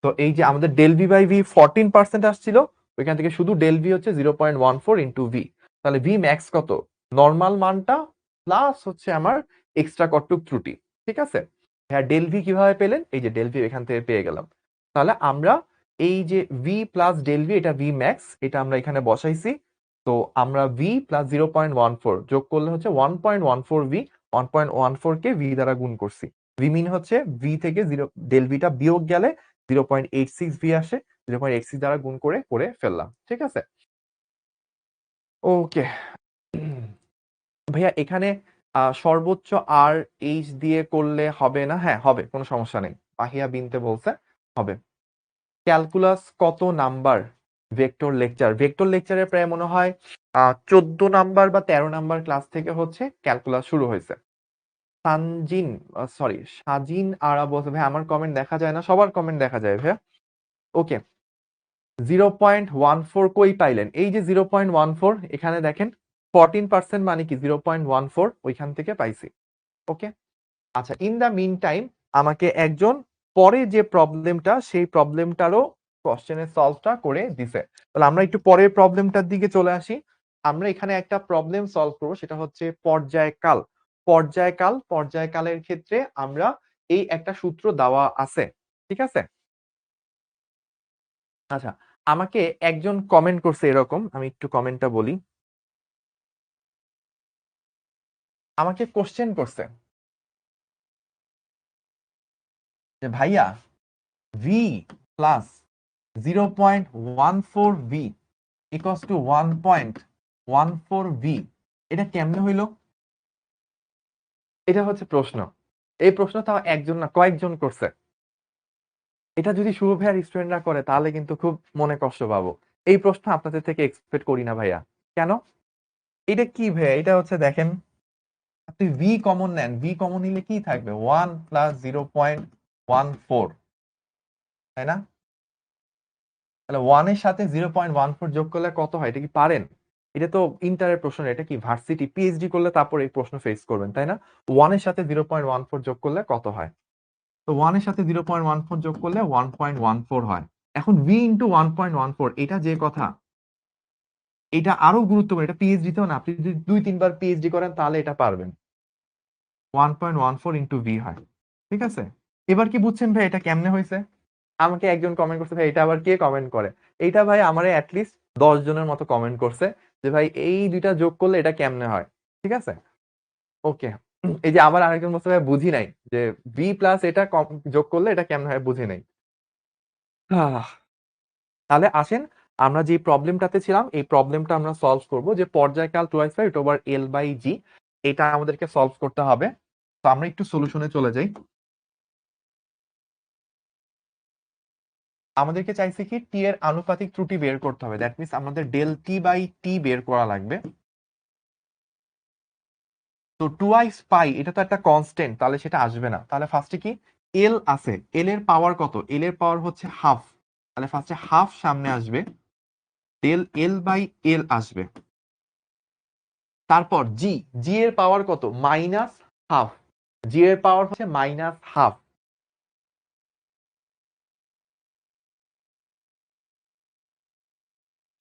তো এই যে আমাদের ডেল ভি বাই ভি 14% আসছিল, ওইখান থেকে শুধু ডেল ভি হচ্ছে 0.14 ইন্টু ভি। তাহলে ভি ম্যাক্স কত? নর্মাল মানটা প্লাস হচ্ছে আমার এক্সট্রা কটটুক ত্রুটি। ঠিক আছে, হ্যাঁ, ডেল ভি কিভাবে পেলেন? এই যে ডেল ভি এখান থেকে পেয়ে গেলাম। তাহলে আমরা এই যে ভি প্লাস ডেল ভি, এটা ভি ম্যাক্স, এটা আমরা এখানে বসাইছি। তো আমরা ভি প্লাস 0.14 যোগ করলে হচ্ছে 1.14 ভি। 1.14 কে ভি দ্বারা গুণ করছি। ভি মিন হচ্ছে ভি থেকে জিরো ডেল ভিটা বিয়োগ গেলে 0.86 ভি আসে। 0.86 দ্বারা গুণ করে করে ফেললাম। ঠিক আছে, ওকে। ভাইয়া এখানে সর্বোচ্চ আর এইচ দিয়ে করলে হবে না? হ্যাঁ হবে, কোনো সমস্যা নেই। পাহিয়া বিনতে বলছে, হবে। ক্যালকুলাস কত নাম্বার ভেক্টর লেকচার? ভেক্টর লেকচারে প্রায় মনে হয় 14 নাম্বার বা 13 নাম্বার ক্লাস থেকে হচ্ছে ক্যালকুলাস শুরু হয়েছে। সানজিন, সরি সাজিন আরা বলছে, ভাই আমার কমেন্ট দেখা যায় না, সবার কমেন্ট দেখা যায় ভাইয়া। ওকে, 0.14 কই পাইলেন? এই যে 0.14, এখানে দেখেন 14% মানে কি 0.14, ওইখান থেকে পাইছি। ওকে, আচ্ছা, ইন দা মিন টাইম আমাকে একজন পরে যে প্রবলেমটা, সেই প্রবলেমটারও কোশ্চেনের সলভটা করে দিছে। তাহলে আমরা একটু পরের প্রবলেমটার দিকে চলে আসি। আমরা এখানে একটা প্রবলেম সলভ করবো, সেটা হচ্ছে পর্যায়কাল। পর্যায়কালের ক্ষেত্রে আমরা এই একটা সূত্র দেওয়া আছে। ঠিক আছে, আচ্ছা, আমাকে একজন কমেন্ট করছে এরকম, আমি একটু কমেন্টটা বলি। আমাকে কোশ্চেন করছে যে ভাইয়া V plus 0.14 V equals to 1.14 V, এটা কেমনে হইলো? এটা হচ্ছে প্রশ্ন। এই প্রশ্ন তাও একজন না, কয়েকজন করছে। এটা যদি শুভ ভাইয়ার স্টুডেন্টরা করে, তাহলে কিন্তু খুব মনে কষ্ট পাবো। এই প্রশ্ন আপনাদের থেকে এক্সপেক্ট করি না ভাইয়া। কেন? এটা কি ভাইয়া? এটা হচ্ছে দেখেন, আপনি ভি কমন নেন, ভি কমন নিলে কি থাকবে? 1 প্লাস 0.14 0.14, তাই না? তাহলে 1 এর সাথে 0.14 যোগ করলে কত হয়? এটা কি পারেন? এটা তো ইন্টারের প্রশ্ন, এটা কি ভার্সিটি পিএইচডি করলে তারপর এই প্রশ্ন ফেস করবেন, তাই না? 1 এর সাথে 0.14 যোগ করলে কত হয়? তো 1 এর সাথে 0.14 যোগ করলে 1.14 হয়। এখন v ইনটু 1.14 এটা যে কথা, এটা আরো গুরুত্বপূর্ণ। এটা পিএইচডি তেও না। আপনি যদি 2-3 বার পিএইচডি করেন তাহলে এটা পারবেন। 1.14 ইনটু v হয়। ঠিক আছে? এবার কি বুঝছেন ভাই এটা কেমনে হইছে? আমাকে একজন কমেন্ট করছে, ভাই এটা আবার কে কমেন্ট করে? এইটা ভাই আমারে এট লিস্ট 10 জনের মতো কমেন্ট করছে যে ভাই এই ২ টা যোগ করলে এটা কেমনে হয়? ঠিক আছে? ওকে। এই যে আবার আরেকজন বলছে ভাই বুঝি নাই যে v প্লাস এটা যোগ করলে এটা কেমনে হয় বুঝি নাই। আহ! তাহলে আসেন আমরা যে প্রবলেমটাতে ছিলাম এই প্রবলেমটা আমরা সলভ করব যে পর্যায়কাল 2/5 L/G এটা আমাদেরকে সলভ করতে হবে। তো আমরা একটু সলিউশনে চলে যাই। আমাদেরকে চাইছে কি টি এর আনুপাতিক ত্রুটি বের করতে হবে। দ্যাট মিনস আমাদের ডেল টি বাই টি বের করা লাগবে। তো 2i পাই এটা তো একটা কনস্ট্যান্ট, তাহলে সেটা আসবে না। তাহলে ফার্স্টে কি এল আছে, এল এর পাওয়ার কত? এল এর পাওয়ার হচ্ছে হাফ। তাহলে ফার্স্টে হাফ সামনে আসবে, ডেল এল বাই এল আসবে। তারপর জি, জি এর পাওয়ার কত? Minus half. জি এর পাওয়ার হচ্ছে মাইনাস হাফ।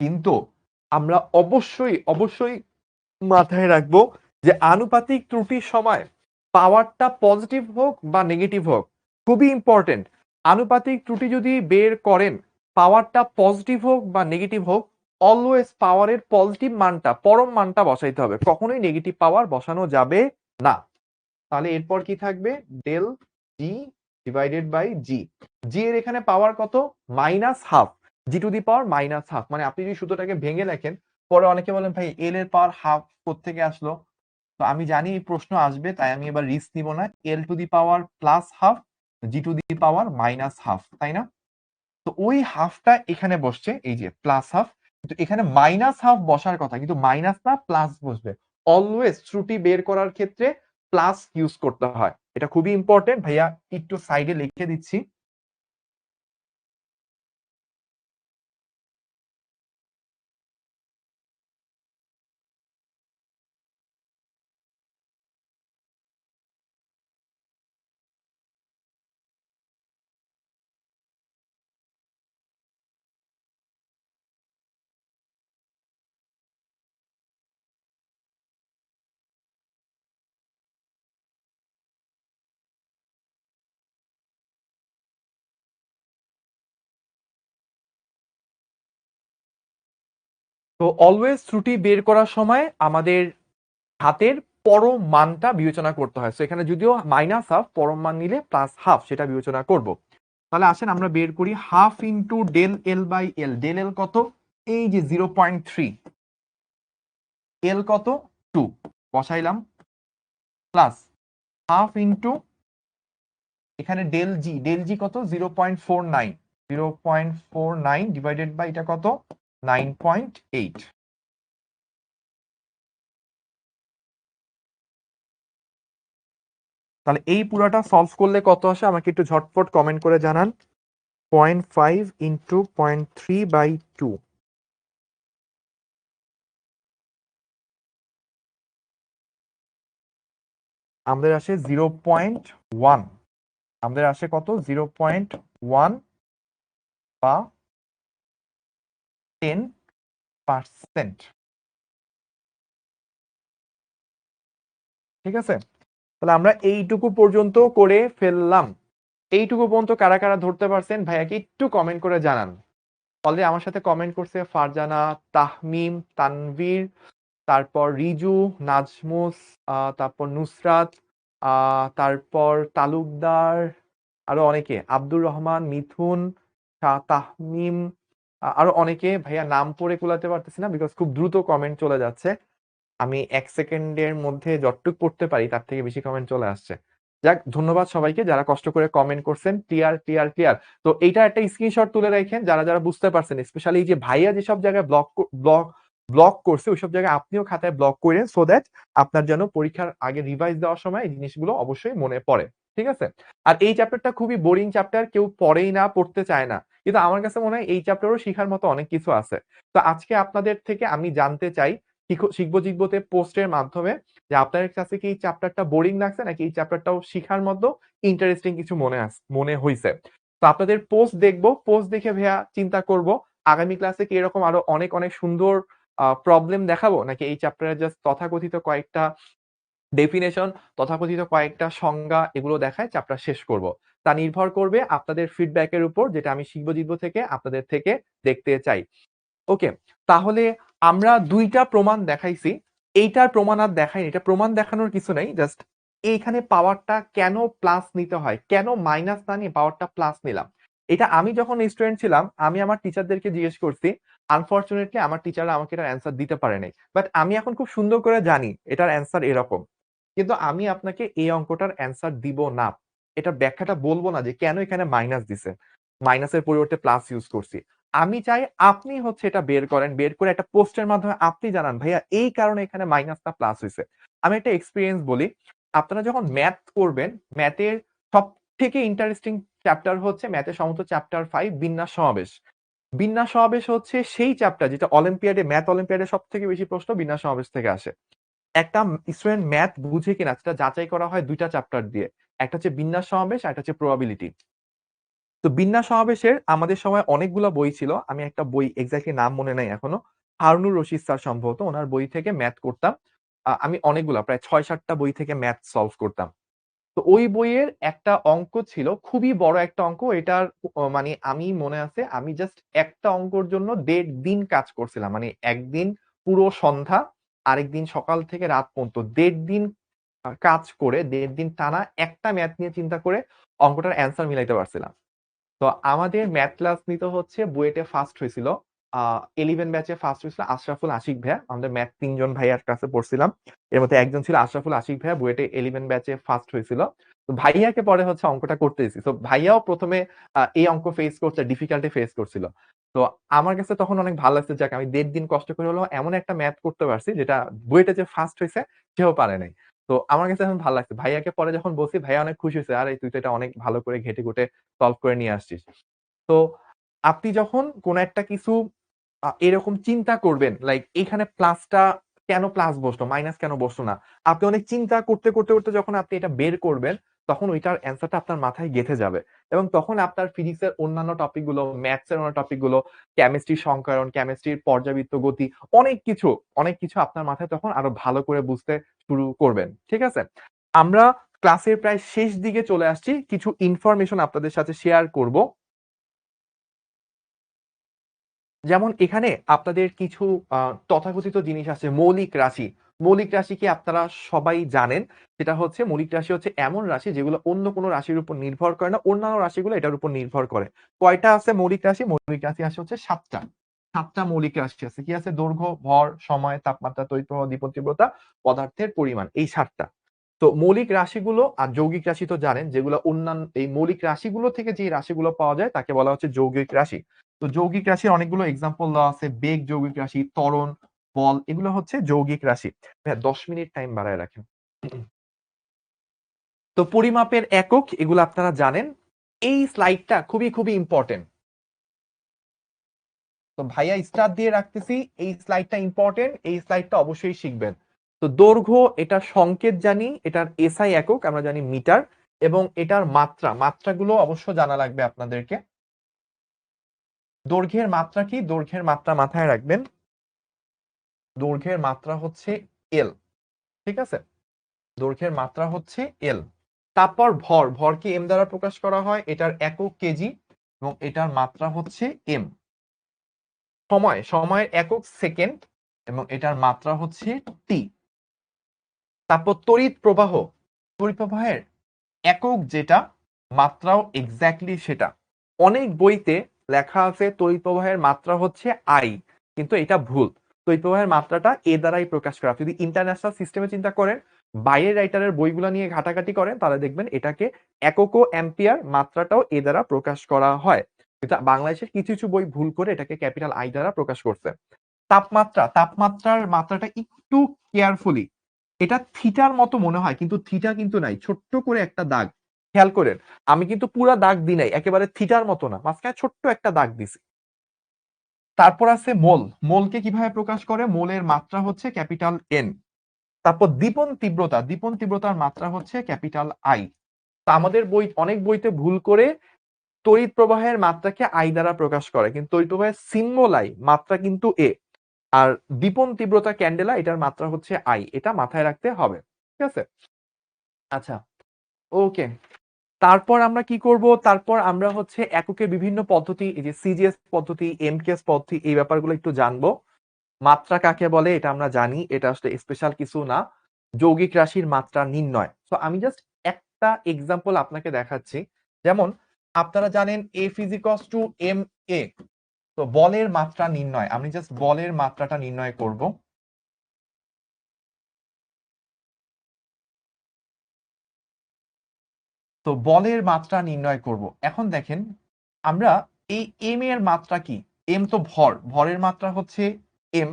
কিন্তু আমরা অবশ্যই মাথায় রাখবো যে আনুপাতিক ত্রুটির সময় পাওয়ারটা পজিটিভ হোক বা নেগেটিভ হোক, খুবই ইম্পর্টেন্ট। আনুপাতিক ত্রুটি যদি বের করেন, পাওয়ারটা পজিটিভ হোক বা নেগেটিভ হোক, অলওয়েজ পাওয়ারের পজিটিভ মানটা, পরম মানটা বসাইতে হবে। কখনোই নেগেটিভ পাওয়ার বসানো যাবে না। তাহলে এরপর কি থাকবে? ডেল জি ডিভাইডেড বাই জি। জি এর এখানে পাওয়ার কত? Minus half. G to the power minus half. মানে আপনি যদি সূত্রটাকে ভেঙে লেখেন, পরে অনেকে বলেন ভাই এল এর পাওয়ার হাফ কোত্থেকে আসলো? তো আমি জানি এই প্রশ্ন আসবে, তাই আমি এবার রিস্ক নিব না। L to the power plus half, G to the power minus half, তাই না? তো ওই হাফটা এখানে বসছে, এই যে প্লাস হাফ। কিন্তু এখানে মাইনাস হাফ বসার কথা, কিন্তু মাইনাস না প্লাস বসবে। অলওয়েজ ত্রুটি বের করার ক্ষেত্রে প্লাস ইউজ করতে হয়। এটা খুবই ইম্পর্টেন্ট ভাইয়া, একটু সাইডে লিখে দিচ্ছি। তো অলওয়েজ ত্রুটি বের করার সময় আমাদের হাতের পরম মানটা বিবেচনা করতে হয়। সো এখানে যদিও মাইনাস হাফ, পরম মান নিলে প্লাস হাফ সেটা বিবেচনা করব। তাহলে আসেন আমরা বের করি half into del l by l. Del l কত? এই যে 0.3। এল কত? 2 বসাইলাম, প্লাস হাফ ইন্টু এখানে ডেল জি কত? 0.49। 0.49 ডিভাইডেড বাই এটা কত? 9.8। তাহলে এই পুরাটা সলভ করলে কত আসে আমাকে একটু ঝটপট কমেন্ট করে জানান। 0.5 ইন্টু 0.3/2। আমাদের আসে 0.1। আমাদের আসে কত? 0.1 বা 10%। ঠিক আছে? তাহলে আমরা এইটুকু পর্যন্ত করে ফেললাম। এইটুকু পর্যন্ত কারা কারা ধরতে পারছেন ভাইয়াকে একটু কমেন্ট করে জানান। অলরেডি আমার সাথে কমেন্ট করছে ফারজানা, তাহমিম, তানভীর, তারপর রিজু, নাজমুস, তারপর নুসরাত, তারপর তালুকদার, আরো অনেকে, আব্দুর রহমান, মিথুন, তাহমিম, আরো অনেকে। ভাইয়া নাম পড়ে কুলাতে পারতেছি না বিকজ খুব দ্রুত কমেন্ট চলে যাচ্ছে। আমি 1 সেকেন্ডের মধ্যে যতটুক পড়তে পারি তার থেকে বেশি কমেন্ট চলে আসছে। যাক, ধন্যবাদ সবাইকে যারা কষ্ট করে কমেন্ট করছেন। Clear, clear, clear. তো এইটা একটা স্ক্রিনশট তুলে রাখেন যারা যারা বুঝতে পারছেন। স্পেশালি এই যে ভাইয়া যেসব জায়গায় ব্লক ব্লক করছে ওইসব জায়গায় আপনিও খাতায় ব্লক করেন, সো দ্যাট আপনার যেন পরীক্ষার আগে রিভাইজ দেওয়ার সময় এই জিনিসগুলো অবশ্যই মনে পড়ে। ঠিক আছে? আর এই চ্যাপ্টারটা খুবই বোরিং চ্যাপ্টার, কেউ পড়েই না, পড়তে চায় না। কিন্তু আমার কাছে মনে হয় এই চ্যাপ্টারও শিখার মতো অনেক কিছু আছে। তো আজকে আপনাদের থেকে আমি জানতে চাই শিখবো জিতবোতে পোস্টের মাধ্যমে যে আপনাদের কাছে কি এই চ্যাপ্টারটা বোরিং লাগছে নাকি এই চ্যাপ্টারটাও শিখার মতো ইন্টারেস্টিং কিছু মনে হইছে। তো আপনাদের পোস্ট দেখবো, পোস্ট দেখে ভাইয়া চিন্তা করব আগামী ক্লাসে কি এরকম আরো অনেক, অনেক সুন্দর প্রবলেম দেখাবো নাকি এই চ্যাপ্টারের জাস্ট তথাকথিত কয়েকটা ডেফিনেশন, তথাকথিত কয়েকটা সংজ্ঞা এগুলো দেখায় চ্যাপ্টার শেষ করব। তা নির্ভর করবে আপনাদের ফিডব্যাকের উপর, যেটা আমি শিখবো জিতবো থেকে আপনাদের থেকে দেখতে চাই। ওকে, তাহলে আমরা ২ টা প্রমাণ দেখাইছি। এইটার প্রমাণ আর দেখাইনি। এটা প্রমাণ দেখানোর কিছু নাই। জাস্ট এইখানে পাওয়ারটা কেন প্লাস নিতে হয়? কেন মাইনাস না নিয়ে পাওয়ারটা প্লাস নিলাম? এটা আমি যখন স্টুডেন্ট ছিলাম, আমি আমার টিচারদেরকে জিজ্ঞেস করছি। আনফরচুনেটলি আমার টিচাররা আমাকে এটার অ্যান্সার দিতে পারে নাই। বাট আমি এখন খুব সুন্দর করে জানি এটার অ্যান্সার এরকম। কিন্তু আমি আপনাকে এই অঙ্কটার অ্যান্সার দিব না। এটার ব্যাখ্যাটা বলব না যে কেন এখানে মাইনাস দিছে। মাইনাসের পরিবর্তে প্লাস ইউজ করছি। আমি চাই আপনি হচ্ছে এটা বের করেন। বের করে একটা পোস্টের মাধ্যমে আপনি জানান, "ভাইয়া এই কারণে এখানে মাইনাসটা প্লাস হইছে।" আমি একটা এক্সপেরিয়েন্স বলি। আপনারা যখন ম্যাথ করবেন, ম্যাথের সবথেকে ইন্টারেস্টিং চ্যাপ্টার হচ্ছে ম্যাথের সম্ভবত চ্যাপ্টার 5 বিন্যাস সমাবেশ। বিন্যাস সমাবেশ হচ্ছে সেই চ্যাপ্টার যেটা অলিম্পিয়াডে, ম্যাথ অলিম্পিয়াডে সবথেকে বেশি প্রশ্ন বিন্যাস সমাবেশ থেকে আসে। একটা স্টুডেন্ট ম্যাথ বুঝে কিনা সেটা যাচাই করা হয় ২ টা চ্যাপ্টার দিয়ে। একটা হচ্ছে বিন্যাস সমাবেশ, আরেকটা হচ্ছে প্রবাবিলিটি। তো বিন্যাস সমাবেশের আমাদের সময় অনেকগুলা বই ছিল। আমি একটা বই এক্সাক্টলি নাম মনে নাই এখনো। হারুনুর রশিদ স্যার সম্ভবত উনার বই থেকে ম্যাথ করতাম। আমি অনেকগুলা প্রায় ৬-৭ টা বই থেকে ম্যাথ সলভ করতাম। তো ওই বইয়ের একটা অঙ্ক ছিল, খুবই বড় একটা অঙ্ক। এটার মানে আমি মনে আছে আমি জাস্ট একটা অঙ্কর জন্য ১.৫ দিন কাজ করছিলাম। মানে একদিন পুরো সন্ধ্যা, আরেকদিন সকাল থেকে রাত পর্যন্ত ১.৫ দিন কাজ করে ১.৫ দিন টানা একটা ম্যাথ নিয়ে চিন্তা করে অঙ্কটার অ্যান্সার মিলাইতে পারছিলাম। তো আমাদের ম্যাথ ক্লাস নিতে হচ্ছে বুয়েটে ফার্স্ট হয়েছিল। 11 ব্যাচে ফার্স্ট হয়েছিল আশরাফুল আশিক ভাইয়া। আমাদের ম্যাথ ৩ জন ভাইয়ার কাছে পড়ছিলাম। এর মধ্যে একজন ছিল আশরাফুল আশিক ভাইয়া, বুয়েটে 11 ব্যাচে ফার্স্ট হয়েছিল। তো ভাইয়াকে পরে হচ্ছে অঙ্কটা করতে দিছি। তো ভাইয়াও ১ম এ এই অঙ্ক ফেস করছে, ডিফিকাল্টি ফেস করছিল। তো আমার কাছে তখন অনেক ভালো লাগছে, যাক আমি ১.৫ দিন কষ্ট করে হলেও এমন একটা ম্যাথ করতে পারছি যেটা বুয়েটে যে ফার্স্ট হইছে সেও পারে নাই। তো আমার কাছে এখন ভালো লাগছে। ভাইয়াকে পরে যখন বলছি ভাইয়া অনেক খুশি হইছে। "আরে তুই তো এটা অনেক ভালো করে ঘেঁটে ঘুটে সলভ করে নিয়ে আসছিস।" তো আপনি যখন কোন একটা কিছু এরকম চিন্তা করবেন, লাইক এখানে প্লাসটা কেন প্লাস বসলো, মাইনাস কেন বসলো না? আপনি অনেক চিন্তা করতে যখন আপনি এটা বের করবেন, তখন ওইটার অ্যান্সারটা আপনার মাথায় গেঁথে যাবে। এবং তখন আপনার ফিজিক্সের অন্যান্য টপিক গুলো, ম্যাথস এর অন্যান্য টপিক গুলো, কেমিস্ট্রির সংকরণ, কেমিস্ট্রির পর্যাবৃত্ত গতি, অনেক কিছু আপনার মাথায় তখন আরো ভালো করে বুঝতে শুরু করবেন। ঠিক আছে? আমরা ক্লাসের প্রায় শেষ দিকে চলে আসছি। কিছু ইনফরমেশন আপনাদের সাথে শেয়ার করব। যেমন এখানে আপনাদের কিছু আ তথাকথিত জিনিস আছে মৌলিক রাশি। মৌলিক রাশি কি আপনারা সবাই জানেন। সেটা হচ্ছে মৌলিক রাশি হচ্ছে এমন রাশি যেগুলো অন্য কোনো রাশির উপর নির্ভর করে না। অন্যান্য রাশিগুলো এটার উপর নির্ভর করে। কয়টা আছে মৌলিক রাশি? মৌলিক রাশি আছে হচ্ছে ৭ টা। ৭ টা মৌলিক রাশি আছে। কি আছে? দৈর্ঘ্য, ভর, সময়, তাপমাত্রা, তড়িৎ প্রবাহ, দ্বিপদ তীব্রতা, পদার্থের পরিমাণ। এই ৭ টা। তো মৌলিক রাশিগুলো আর যৌগিক রাশি তো জানেন যেগুলো এই মৌলিক রাশিগুলো থেকে যে রাশিগুলো পাওয়া যায় তাকে বলা হচ্ছে যৌগিক রাশি। তো যৌগিক রাশির অনেকগুলো এক্সাম্পল দেওয়া আছে। বেগ যৌগিক রাশি, ত্বরণ, বল এগুলো হচ্ছে যৌগিক রাশি। ভাইয়া ১০ মিনিট টাইম বাড়ায় রাখেন। তো পরিমাপের একক এগুলো আপনারা জানেন। এই স্লাইডটা খুবই ইম্পোর্টেন্ট। তো ভাইয়া স্টার দিয়ে রাখতেছি। এই স্লাইডটা ইম্পোর্টেন্ট। এই স্লাইডটা অবশ্যই শিখবেন। তো দৈর্ঘ্য এটার সংকেত জানি, এটার এসআই একক আমরা জানি মিটার এবং এটার মাত্রাগুলো অবশ্য জানা লাগবে আপনাদেরকে। দৈর্ঘ্যের মাত্রা কি? দৈর্ঘ্যের মাত্রা মাথায় রাখবেন। দৈর্ঘ্যের মাত্রা হচ্ছে এল। ঠিক আছে? দৈর্ঘ্যের মাত্রা হচ্ছে এল। তারপর ভরকে এম দ্বারা প্রকাশ করা হয়। এটার একক কেজি এবং এটার মাত্রা হচ্ছে এম। সময়ের একক সেকেন্ড এবং এটার মাত্রা হচ্ছে টি। তারপর তড়িৎ প্রবাহের একক যেটা, মাত্রাও এক্স্যাক্টলি সেটা। অনেক বইতে লেখা আছে তড়িৎ প্রবাহের মাত্রা হচ্ছে আই, কিন্তু এটা ভুল। তড়িৎ প্রবাহের মাত্রাটা এ দ্বারাই প্রকাশ করা। যদি ইন্টারন্যাশনাল সিস্টেমে চিন্তা করেন, বাইরের রাইটারের বইগুলো নিয়ে ঘাটাঘাটি করেন, তাহলে দেখবেন এটাকে একক ও অ্যাম্পিয়ার মাত্রাটাও এ দ্বারা প্রকাশ করা হয়। কিন্তু বাংলাদেশের কিছু বই ভুল করে এটাকে ক্যাপিটাল আই দ্বারা প্রকাশ করছে। তাপমাত্রার মাত্রাটা একটু কেয়ারফুলি, এটা থিটার মতো মনে হয় কিন্তু থিটা কিন্তু নাই, ছোট্ট করে একটা দাগ। খেয়াল করেন আমি কিন্তু পুরা দাগ দিই নাই, একেবারে থিটার মতো না, মাঝখানে ছোট্ট একটা দাগ দিছি। তারপর আছে মোল। মোলকে কিভাবে প্রকাশ করে? মোলের মাত্রা হচ্ছে ক্যাপিটাল এন। তারপর দীপন তীব্রতা, দীপন তীব্রতার মাত্রা হচ্ছে ক্যাপিটাল আই। তা আমাদের বই, অনেক বইতে ভুল করে তড়িৎ প্রবাহের মাত্রাকে আই দ্বারা প্রকাশ করে, কিন্তু তড়িৎ প্রবাহের সিম্বল আই, মাত্রা কিন্তু এ। আর দীপন তীব্রতা ক্যান্ডেলা, এটার মাত্রা হচ্ছে আই, এটা মাথায় রাখতে হবে। ঠিক আছে? আচ্ছা, ওকে। তারপর আমরা কি করব? তারপর আমরা হচ্ছে এককের বিভিন্ন পদ্ধতি, এই যে সিজিএস পদ্ধতি, এমকেএস পদ্ধতি, এই ব্যাপারগুলো একটু জানবো। মাত্রা কাকে বলে এটা আমরা জানি, এটা আসলে স্পেশাল কিছু না। যৌগিক রাশির মাত্রা নির্ণয়। তো আমি জাস্ট একটা এক্সাম্পল আপনাকে দেখাচ্ছি। যেমন আপনারা জানেন F is equals to M A. তো বলের মাত্রা নির্ণয়, আমি জাস্ট বলের মাত্রাটা নির্ণয় করব। তো বলের মাত্রা নির্ণয় করব। এখন দেখেন আমরা এই এম এর মাত্রা কি? এম তো ভর, ভরের মাত্রা হচ্ছে এম।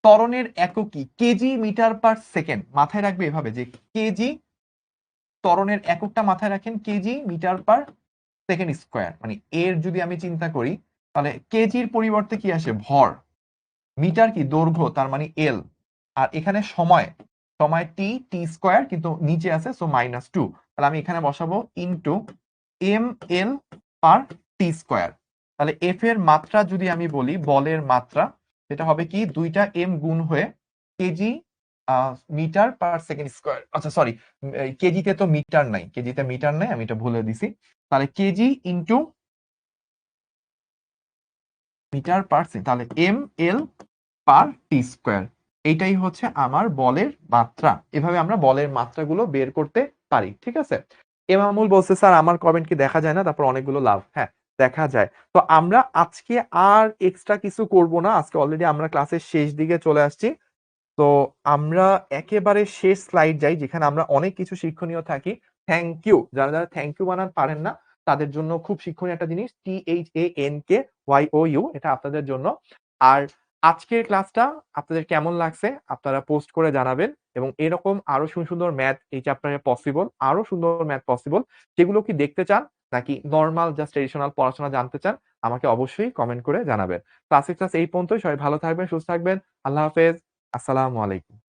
ত্বরণের একক কি? Kg metre per second. মাথায় রাখবে এভাবে যে কেজি, ত্বরণের এককটা মাথায় রাখেন kg metre per second square. মানে এর যদি আমি চিন্তা করি তাহলে কেজির পরিবর্তে কি আসে? ভর। মিটার কি? দৈর্ঘ্য, তার মানে এল। আর এখানে সময়, সময় টি, টি স্কোয়ার কিন্তু নিচে আছে, সো -2। তাহলে আমি এখানে বসাবো into M l per t square. তাহলে এফ এর মাত্রা যদি আমি বলি, বলের মাত্রা, সেটা হবে কি? দুইটা এম গুণ হয়ে kg metre per second square. আচ্ছা সরি, কেজিতে তো মিটার নাই, কেজিতে মিটার নাই, আমি এটা ভুলে দিছি। তাহলে kg into metre per second, তাহলে m l per t square. এইটাই হচ্ছে আমার বলের মাত্রা। এভাবে আমরা বলের মাত্রাগুলো বের করতে পারি। ঠিক আছে? এমামুল বলছে স্যার আমার কমেন্ট কি দেখা যায় না? তারপর অনেকগুলো লাভ। হ্যাঁ, দেখা যায়। তো আমরা আজকে আর এক্সট্রা কিছু করব না, আজকে অলরেডি আমরা ক্লাসের শেষ দিকে চলে আসছি। তো আমরা একেবারে শেষ স্লাইড যাই, যেখানে আমরা অনেক কিছু শিক্ষণীয় থাকি। থ্যাংক ইউ, যারা যারা থ্যাংক ইউ বানান পারেন না তাদের জন্য খুব শিক্ষণীয় একটা জিনিস, THANKYOU, এটা আপনাদের জন্য। আর আজকের ক্লাসটা আপনাদের কেমন লাগছে আপনারা পোস্ট করে জানাবেন, এবং এরকম আরো সুন্দর সুন্দর ম্যাথ এই চ্যাপ্টারে পসিবল, আরো সুন্দর ম্যাথ পসিবল, সেগুলো কি দেখতে চান নাকি নর্মাল জাস্ট ট্রেডিশনাল পড়াশোনা জানতে চান, আমাকে অবশ্যই কমেন্ট করে জানাবেন। ক্লাস এই পর্যন্তই, সবাই ভালো থাকবেন, সুস্থ থাকবেন। আল্লাহ হাফেজ। আসসালামু আলাইকুম।